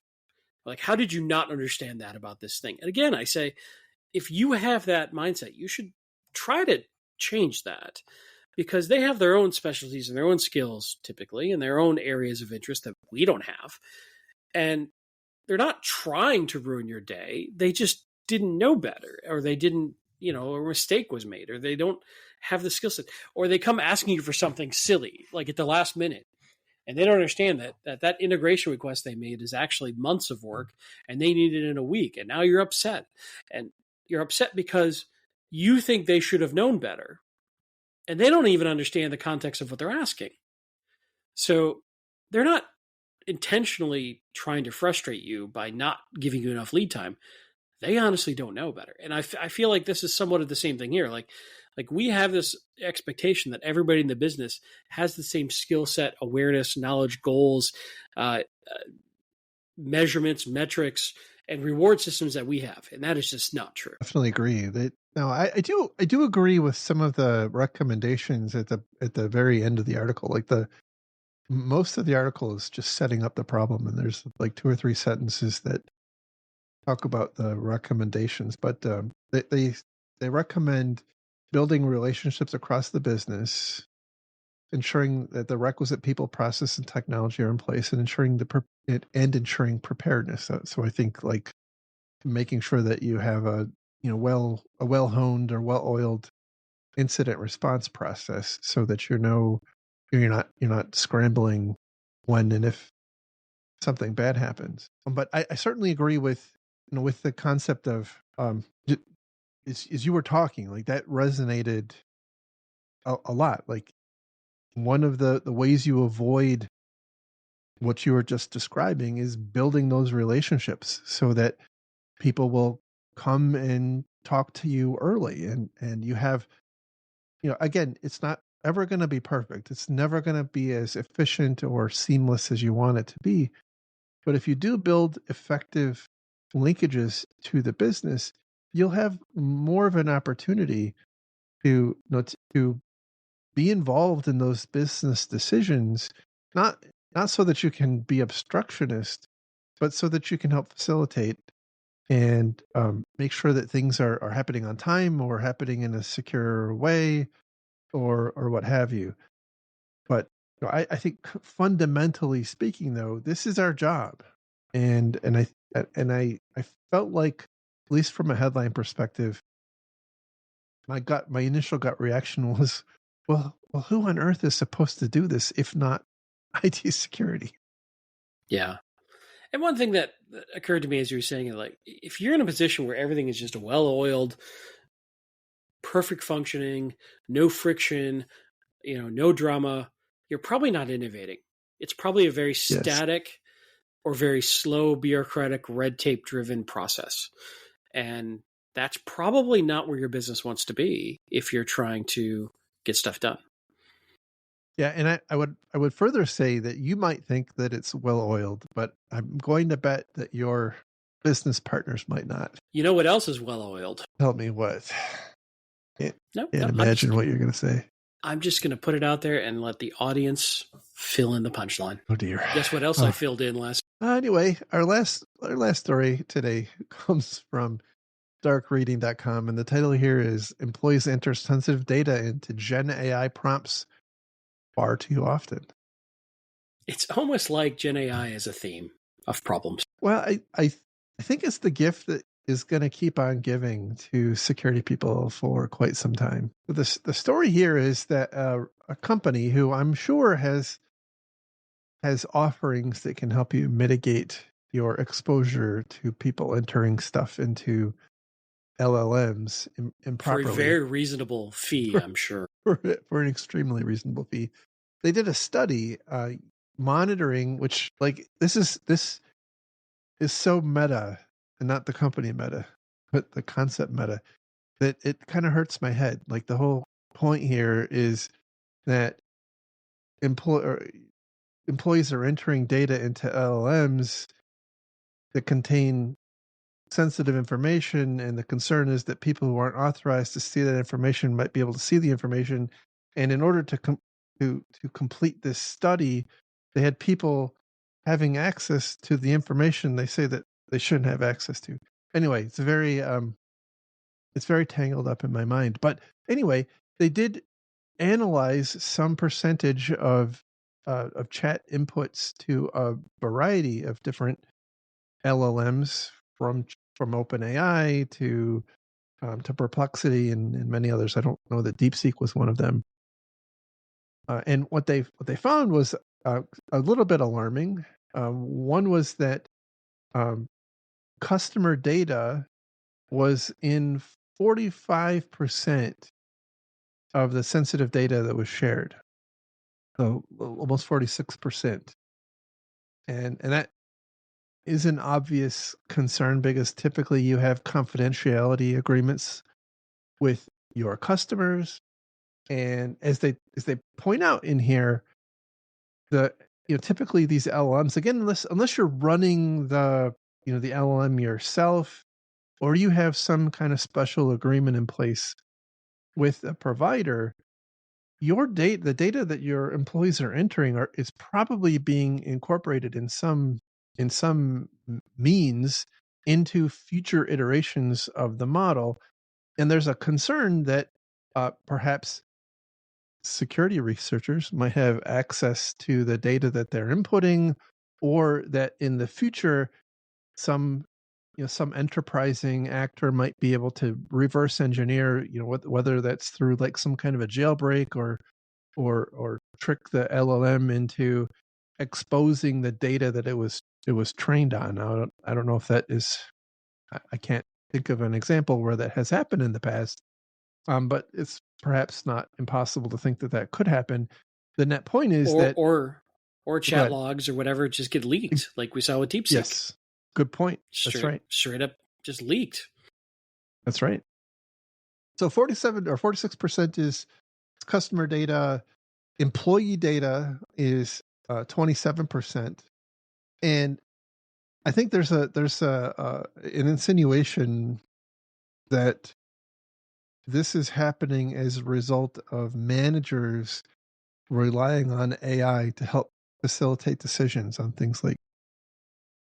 Like, how did you not understand that about this thing? And again, I say, if you have that mindset, you should try to change that because they have their own specialties and their own skills typically and their own areas of interest that we don't have. And they're not trying to ruin your day. They just didn't know better, or they didn't, a mistake was made, or they don't have the skill set, or they come asking you for something silly, like at the last minute. And they don't understand that integration request they made is actually months of work and they need it in a week. And now you're upset. And you're upset because you think they should have known better. And they don't even understand the context of what they're asking. So they're not intentionally trying to frustrate you by not giving you enough lead time. They honestly don't know better. And I feel like this is somewhat of the same thing here. Like we have this expectation that everybody in the business has the same skill set, awareness, knowledge, goals, measurements, metrics, and reward systems that we have. And that is just not true.
Definitely agree. I do agree with some of the recommendations at the very end of the article. Like most of the article is just setting up the problem, and there's like 2 or 3 sentences that talk about the recommendations, but they recommend building relationships across the business, ensuring that the requisite people, process, and technology are in place, and ensuring ensuring preparedness. So I think like making sure that you have a well-honed or well-oiled incident response process, so that you're not scrambling when and if something bad happens. But I certainly agree with the concept of as you were talking, like that resonated a lot. Like one of the ways you avoid what you were just describing is building those relationships so that people will come and talk to you early, and you have, again, it's not ever going to be perfect. It's never going to be as efficient or seamless as you want it to be. But if you do build effective linkages to the business, you'll have more of an opportunity to to be involved in those business decisions, not so that you can be obstructionist, but so that you can help facilitate and make sure that things are happening on time or happening in a secure way, or what have you. But I think fundamentally speaking, though, this is our job, and I felt like, at least from a headline perspective, my initial gut reaction was, well, who on earth is supposed to do this if not IT security?
Yeah. And one thing that occurred to me as you were saying it, like if you're in a position where everything is just well-oiled, perfect functioning, no friction, no drama, you're probably not innovating. It's probably a very static, or very slow, bureaucratic, red tape driven process. And that's probably not where your business wants to be if you're trying to get stuff done.
Yeah, and I would further say that you might think that it's well oiled, but I'm going to bet that your business partners might not.
You know what else is well oiled?
Tell me what. Can't,
No,
can't imagine what you're going to say.
I'm just going to put it out there and let the audience fill in the punchline.
Oh dear.
Guess what else I filled in last?
Anyway, our last story today comes from darkreading.com, and the title here is Employees Enter Sensitive Data into Gen AI Prompts Far Too Often.
It's almost like Gen AI is a theme of problems.
Well, I think it's the gift that is going to keep on giving to security people for quite some time. The story here is that a company who I'm sure has offerings that can help you mitigate your exposure to people entering stuff into LLMs improperly.
For a very reasonable fee, I'm sure.
For an extremely reasonable fee. They did a study monitoring, which this is so meta, and not the company meta, but the concept meta, that it kind of hurts my head. Like, the whole point here is that employees are entering data into LLMs that contain sensitive information, and the concern is that people who aren't authorized to see that information might be able to see the information. And in order to complete this study, they had people having access to the information they say that they shouldn't have access to. Anyway, it's very tangled up in my mind. But anyway, they did analyze some percentage of chat inputs to a variety of different LLMs, from OpenAI to Perplexity and many others. I don't know that DeepSeek was one of them. And what they found was a little bit alarming. One was that customer data was in 45% of the sensitive data that was shared. So almost 46%. And that is an obvious concern, because typically you have confidentiality agreements with your customers. And as they point out in here, typically these LLMs, again, unless you're running the LLM yourself, or you have some kind of special agreement in place with a provider, the data that your employees are entering is probably being incorporated in some means into future iterations of the model. And there's a concern that perhaps security researchers might have access to the data that they're inputting, or that in the future some enterprising actor might be able to reverse engineer, whether that's through like some kind of a jailbreak, or trick the LLM into exposing the data that it was trained on. Now, I don't know if that is, I can't think of an example where that has happened in the past. But it's perhaps not impossible to think that could happen. The net point is
or chat logs or whatever just get leaked, like we saw with DeepSeek.
Yes, good point. That's right.
Straight up just leaked.
That's right. So 47 or 46% is customer data. Employee data is 27%, and I think there's an insinuation that this is happening as a result of managers relying on AI to help facilitate decisions on things like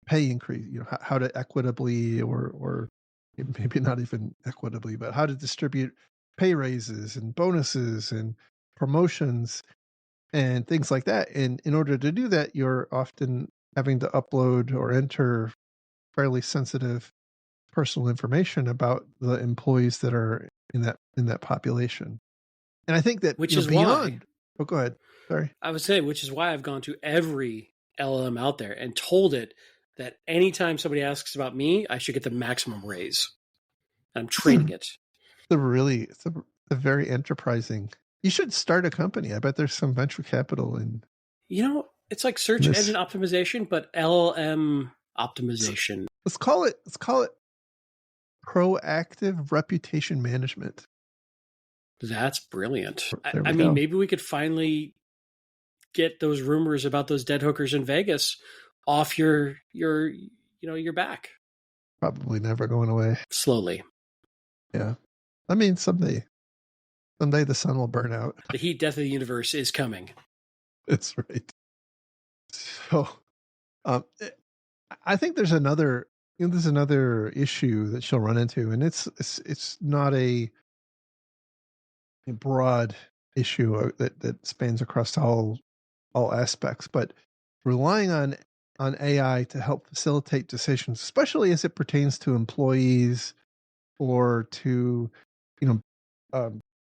pay increase, how to equitably, or maybe not even equitably, but how to distribute pay raises and bonuses and promotions and things like that. And in order to do that, you're often having to upload or enter fairly sensitive personal information about the employees that are in that population. And I think that,
which is
beyond.
Why,
oh, go ahead. Sorry.
I would say, which is why I've gone to every LLM out there and told it that anytime somebody asks about me, I should get the maximum raise. I'm training it.
It's a very enterprising. You should start a company. I bet there's some venture capital in.
It's like search engine optimization, but LLM optimization.
Let's call it proactive reputation management.
That's brilliant.
There we
I mean,
go.
maybe we could finally get those rumors about those dead hookers in Vegas off your back.
Probably never going away.
Slowly.
Yeah. I mean, someday the sun will burn out.
The heat death of the universe is coming.
That's right. So, I think there's another issue that she'll run into, and it's not a broad issue that spans across all aspects, but relying on AI to help facilitate decisions, especially as it pertains to employees or to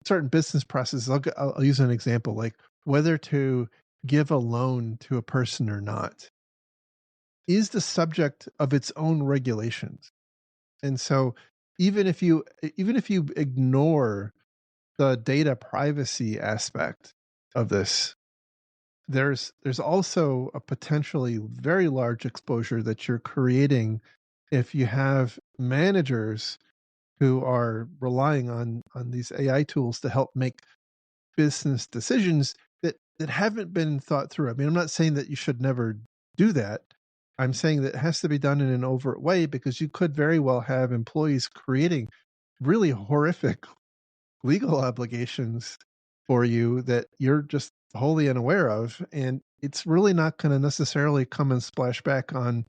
certain business processes. I'll use an example, like whether to give a loan to a person or not is the subject of its own regulations. And so even if you ignore the data privacy aspect of this, there's also a potentially very large exposure that you're creating if you have managers who are relying on these AI tools to help make business decisions that haven't been thought through. I mean, I'm not saying that you should never do that. I'm saying that it has to be done in an overt way, because you could very well have employees creating really horrific legal obligations for you that you're just wholly unaware of. And it's really not going to necessarily come and splash back on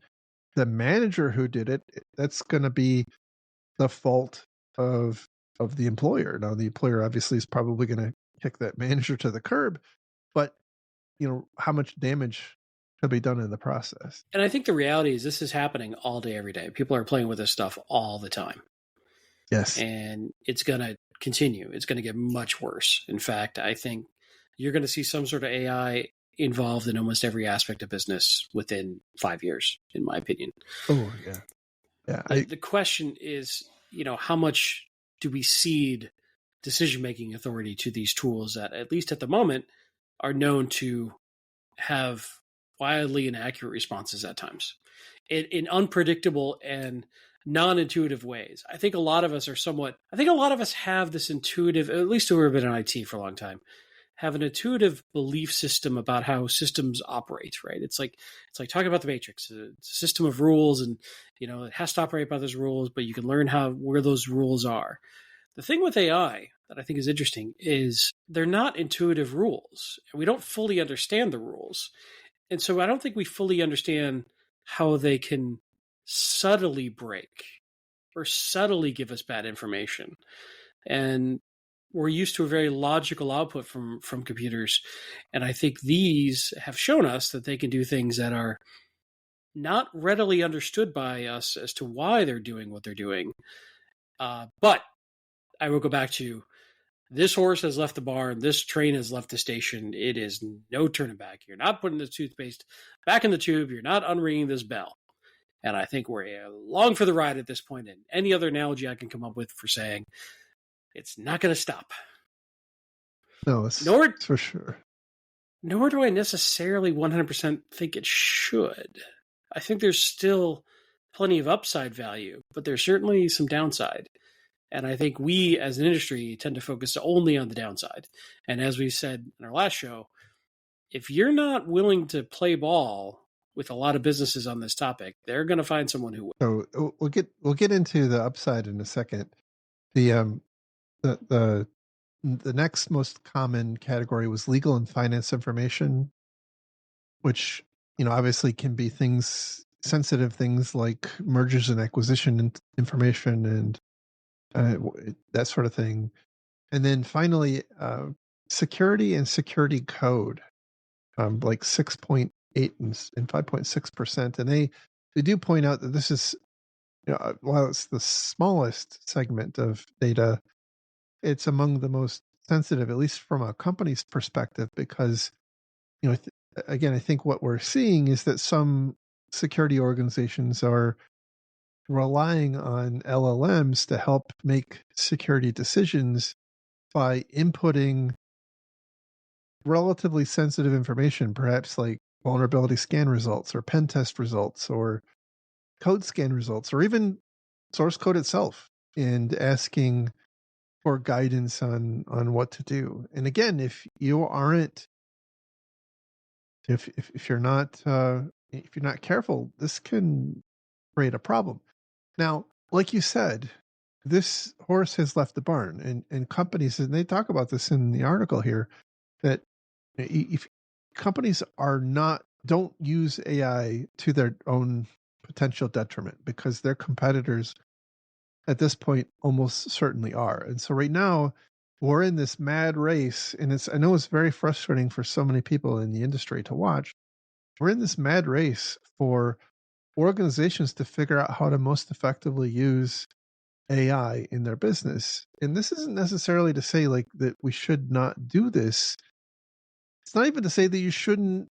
the manager who did it. That's going to be the fault of the employer. Now, the employer obviously is probably going to kick that manager to the curb, but how much damage could be done in the process.
And I think the reality is this is happening all day, every day. People are playing with this stuff all the time.
Yes.
And it's going to continue. It's going to get much worse. In fact, I think you're going to see some sort of AI involved in almost every aspect of business within 5 years, in my opinion.
Oh, yeah. Yeah.
The question is, how much do we cede decision-making authority to these tools that, at least at the moment, are known to have wildly inaccurate responses at times in unpredictable and non-intuitive ways. I think a lot of us have this intuitive, at least who have been in IT for a long time, have an intuitive belief system about how systems operate, right? It's like talking about the Matrix. It's a system of rules, and it has to operate by those rules, but you can learn where those rules are. The thing with AI that I think is interesting is they're not intuitive rules, and we don't fully understand the rules. And so I don't think we fully understand how they can subtly break or subtly give us bad information. And we're used to a very logical output from computers. And I think these have shown us that they can do things that are not readily understood by us as to why they're doing what they're doing. But I will go back to, this horse has left the barn. This train has left the station. It is no turning back. You're not putting the toothpaste back in the tube. You're not unringing this bell. And I think we're along for the ride at this point. And any other analogy I can come up with for saying it's not going to stop.
No, it's for sure.
Nor do I necessarily 100% think it should. I think there's still plenty of upside value, but there's certainly some downside. And I think we as an industry tend to focus only on the downside. And as we said in our last show, if you're not willing to play ball with a lot of businesses on this topic, they're going to find someone who will.
So we'll get into the upside in a second. The next most common category was legal and finance information, which obviously can be sensitive things like mergers and acquisition information and that sort of thing. And then finally, security and security code, like 6.8 and 5.6%. And they do point out that this is, while it's the smallest segment of data, it's among the most sensitive, at least from a company's perspective, because, again, I think what we're seeing is that some security organizations are relying on LLMs to help make security decisions by inputting relatively sensitive information, perhaps like vulnerability scan results or pen test results or code scan results or even source code itself and asking for guidance on what to do. And again, if you aren't if you're not if you're not careful, this can create a problem. Now, like you said, this horse has left the barn, and companies, and they talk about this in the article here, that if companies are not don't use AI to their own potential detriment because their competitors at this point almost certainly are. And so right now we're in this mad race, and I know it's very frustrating for so many people in the industry to watch. We're in this mad race for organizations to figure out how to most effectively use AI in their business. And this isn't necessarily to say like that we should not do this. It's not even to say that you shouldn't,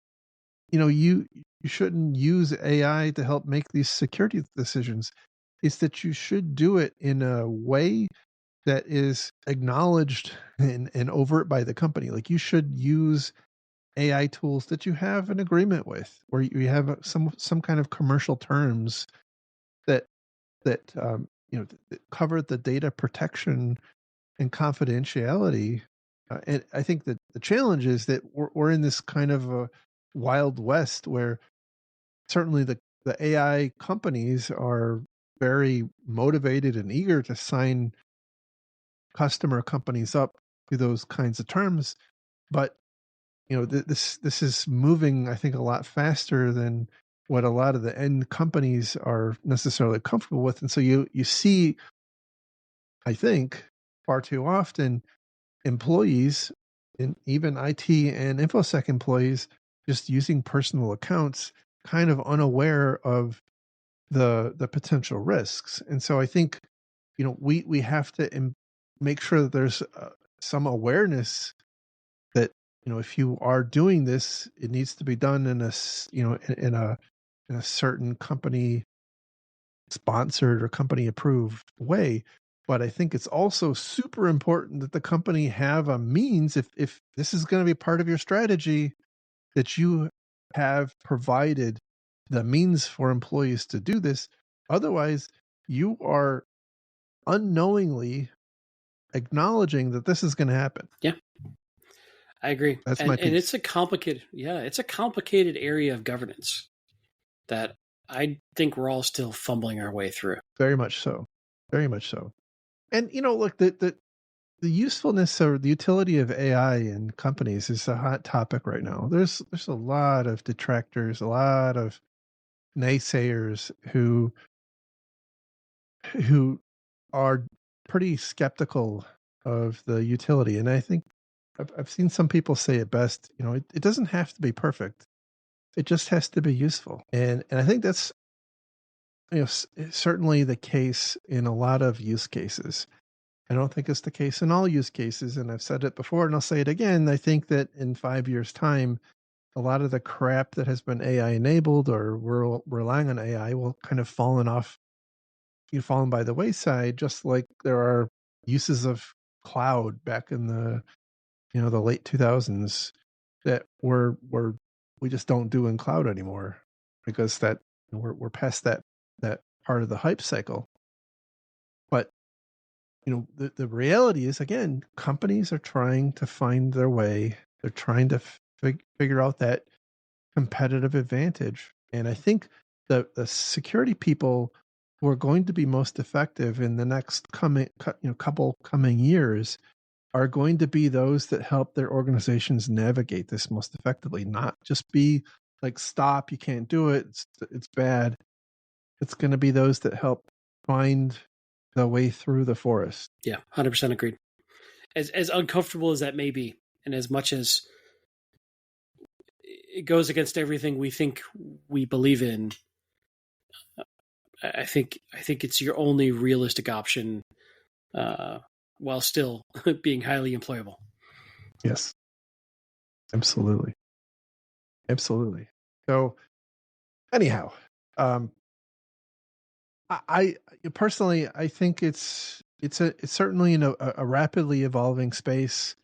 you shouldn't use AI to help make these security decisions. It's that you should do it in a way that is acknowledged and overt by the company. Like you should use AI tools that you have an agreement with, where you have some kind of commercial terms that that cover the data protection and confidentiality. And I think that the challenge is that we're in this kind of a wild west where certainly the AI companies are very motivated and eager to sign customer companies up to those kinds of terms, but this is moving, I think, a lot faster than what a lot of the end companies are necessarily comfortable with. And so you see, I think, far too often employees, and even IT and InfoSec employees, just using personal accounts, kind of unaware of the potential risks. And so I think we have to make sure that there's some awareness that if you are doing this, it needs to be done in in a certain company sponsored or company approved way. But I think it's also super important that the company have a means, if this is going to be part of your strategy, that you have provided the means for employees to do this. Otherwise, you are unknowingly acknowledging that this is going to happen.
Yeah, I agree.
That's my
And
piece.
it's a complicated area of governance that I think we're all still fumbling our way through.
Very much so. Very much so. And look, the usefulness or the utility of AI in companies is a hot topic right now. There's a lot of detractors, a lot of naysayers who are pretty skeptical of the utility. And I think I've seen some people say it best. It doesn't have to be perfect. It just has to be useful. And I think that's certainly the case in a lot of use cases. I don't think it's the case in all use cases. And I've said it before and I'll say it again. I think that in 5 years' time, a lot of the crap that has been AI enabled or we're relying on AI will kind of fallen by the wayside, just like there are uses of cloud back in the late 2000s that we just don't do in cloud anymore because that we're past that part of the hype cycle. But the reality is, again, companies are trying to find their way. They're trying to figure out that competitive advantage. And I think the security people who are going to be most effective in the next couple coming years are going to be those that help their organizations navigate this most effectively, not just be like, stop, you can't do it, it's bad. It's going to be those that help find the way through the forest.
Yeah, 100% agreed. As uncomfortable as that may be, and as much as it goes against everything we think we believe in, I think it's your only realistic option, while still being highly employable.
Yes, absolutely. So anyhow, I personally, I think it's certainly in a rapidly evolving space.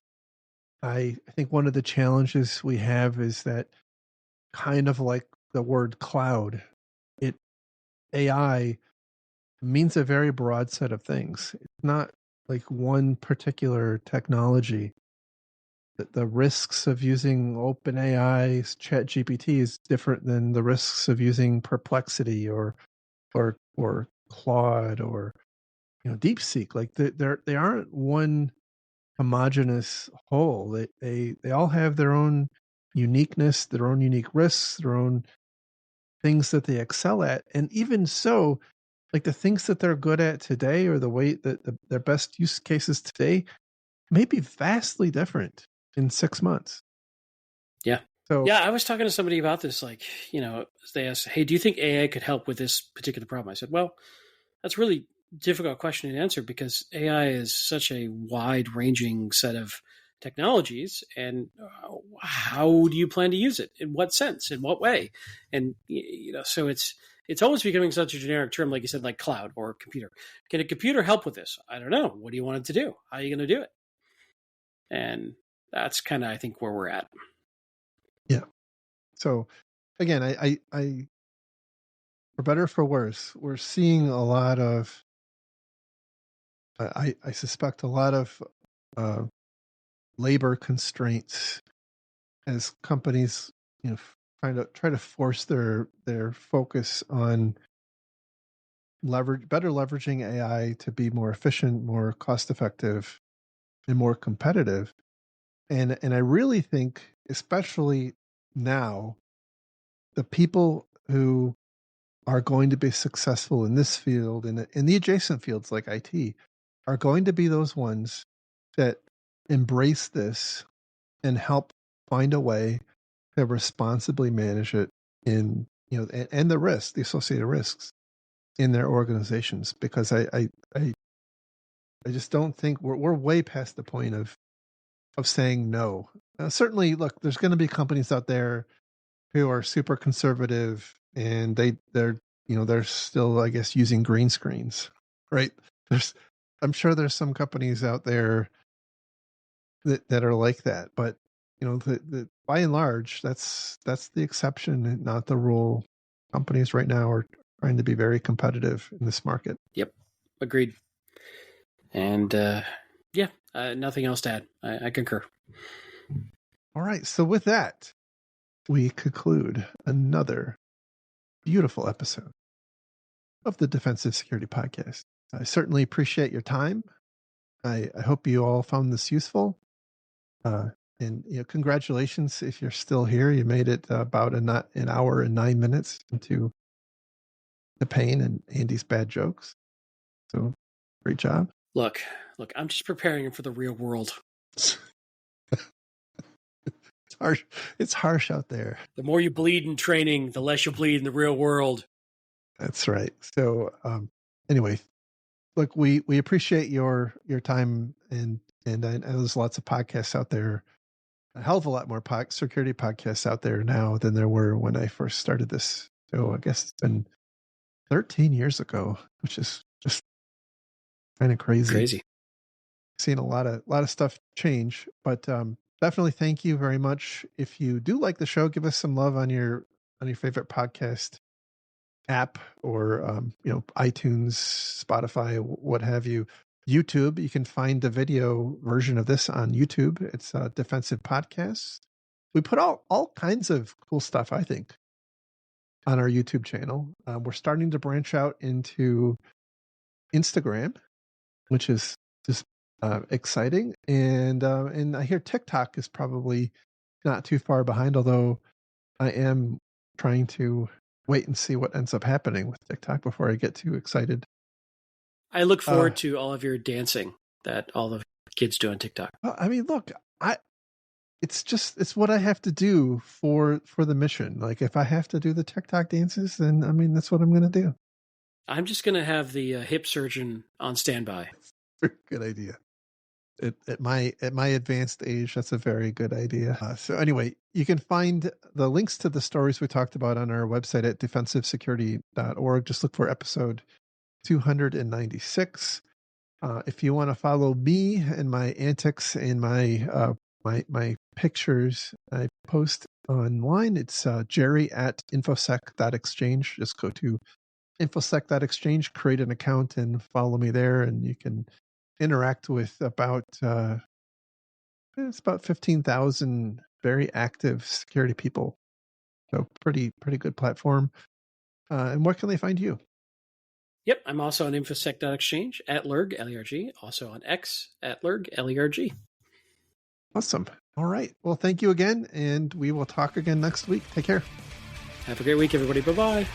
I think one of the challenges we have is that kind of like the word cloud. It AI means a very broad set of things. It's not like one particular technology. The risks of using OpenAI's ChatGPT is different than the risks of using Perplexity or Claude or DeepSeek. Like they aren't one homogenous whole. They all have their own uniqueness, their own unique risks, their own things that they excel at. And even so, like the things that they're good at today or the way that their best use cases today may be vastly different in 6 months.
Yeah.
So
Yeah, I was talking to somebody about this. Like, they asked, "Hey, do you think AI could help with this particular problem?" I said, "Well, that's a really difficult question to answer because AI is such a wide-ranging set of technologies, and how do you plan to use it? In what sense? In what way? And so it's almost becoming such a generic term, like you said, like cloud or computer. Can a computer help with this? I don't know. What do you want it to do? How are you going to do it? And that's kind of, I think, where we're at.
yeah. So again, I for better or for worse, we're seeing a lot of I suspect a lot of uh, labor constraints as companies try to force their focus on better leveraging AI to be more efficient, more cost effective, and more competitive. And I really think, especially now, the people who are going to be successful in this field and in the adjacent fields like IT are going to be those ones that embrace this and help find a way to responsibly manage it in and the associated risks in their organizations. Because I just don't think we're way past the point of saying no. Certainly, look, there's going to be companies out there who are super conservative and they're still, I guess, using green screens, right? I'm sure there's some companies out there that are like that, but the by and large, that's the exception, not the rule. Companies right now are trying to be very competitive in this market.
Yep, agreed. And yeah, nothing else to add. I concur.
All right, so with that, we conclude another beautiful episode of the Defensive Security Podcast. I certainly appreciate your time. I hope you all found this useful. And congratulations if you're still here. You made it about an hour and 9 minutes into the pain and Andy's bad jokes. So great job.
Look, I'm just preparing him for the real world.
It's harsh. It's harsh out there.
The more you bleed in training, the less you bleed in the real world.
That's right. So anyway, look, we appreciate your time and I know there's lots of podcasts out there, a hell of a lot more security podcasts out there now than there were when I first started this. So I guess it's been 13 years ago, which is just kind of crazy. Seen a lot of stuff change, but definitely thank you very much. If you do like the show, give us some love on your favorite podcast app or iTunes, Spotify, what have you. YouTube, you can find the video version of this on YouTube. It's a Defensive Podcast. We put all kinds of cool stuff, I think, on our YouTube channel. We're starting to branch out into Instagram, which is just exciting. And I hear TikTok is probably not too far behind, although I am trying to wait and see what ends up happening with TikTok before I get too excited.
I look forward to all of your dancing that all the kids do on TikTok.
I mean, look, it's what I have to do for the mission. Like if I have to do the TikTok dances, then I mean that's what I'm going to do.
I'm just going to have the hip surgeon on standby.
Good idea. At my advanced age, that's a very good idea. So anyway, you can find the links to the stories we talked about on our website at defensivesecurity.org. Just look for episode 296. If you want to follow me and my antics and my my pictures, I post online. It's Jerry at infosec.exchange. Just go to infosec.exchange, create an account, and follow me there, and you can interact with it's about 15,000 very active security people. So pretty good platform. And where can they find you?
Yep, I'm also on infosec.exchange at Lerg, L-E-R-G, also on X at Lerg, L-E-R-G.
Awesome. All right. Well, thank you again, and we will talk again next week. Take care.
Have a great week, everybody. Bye-bye.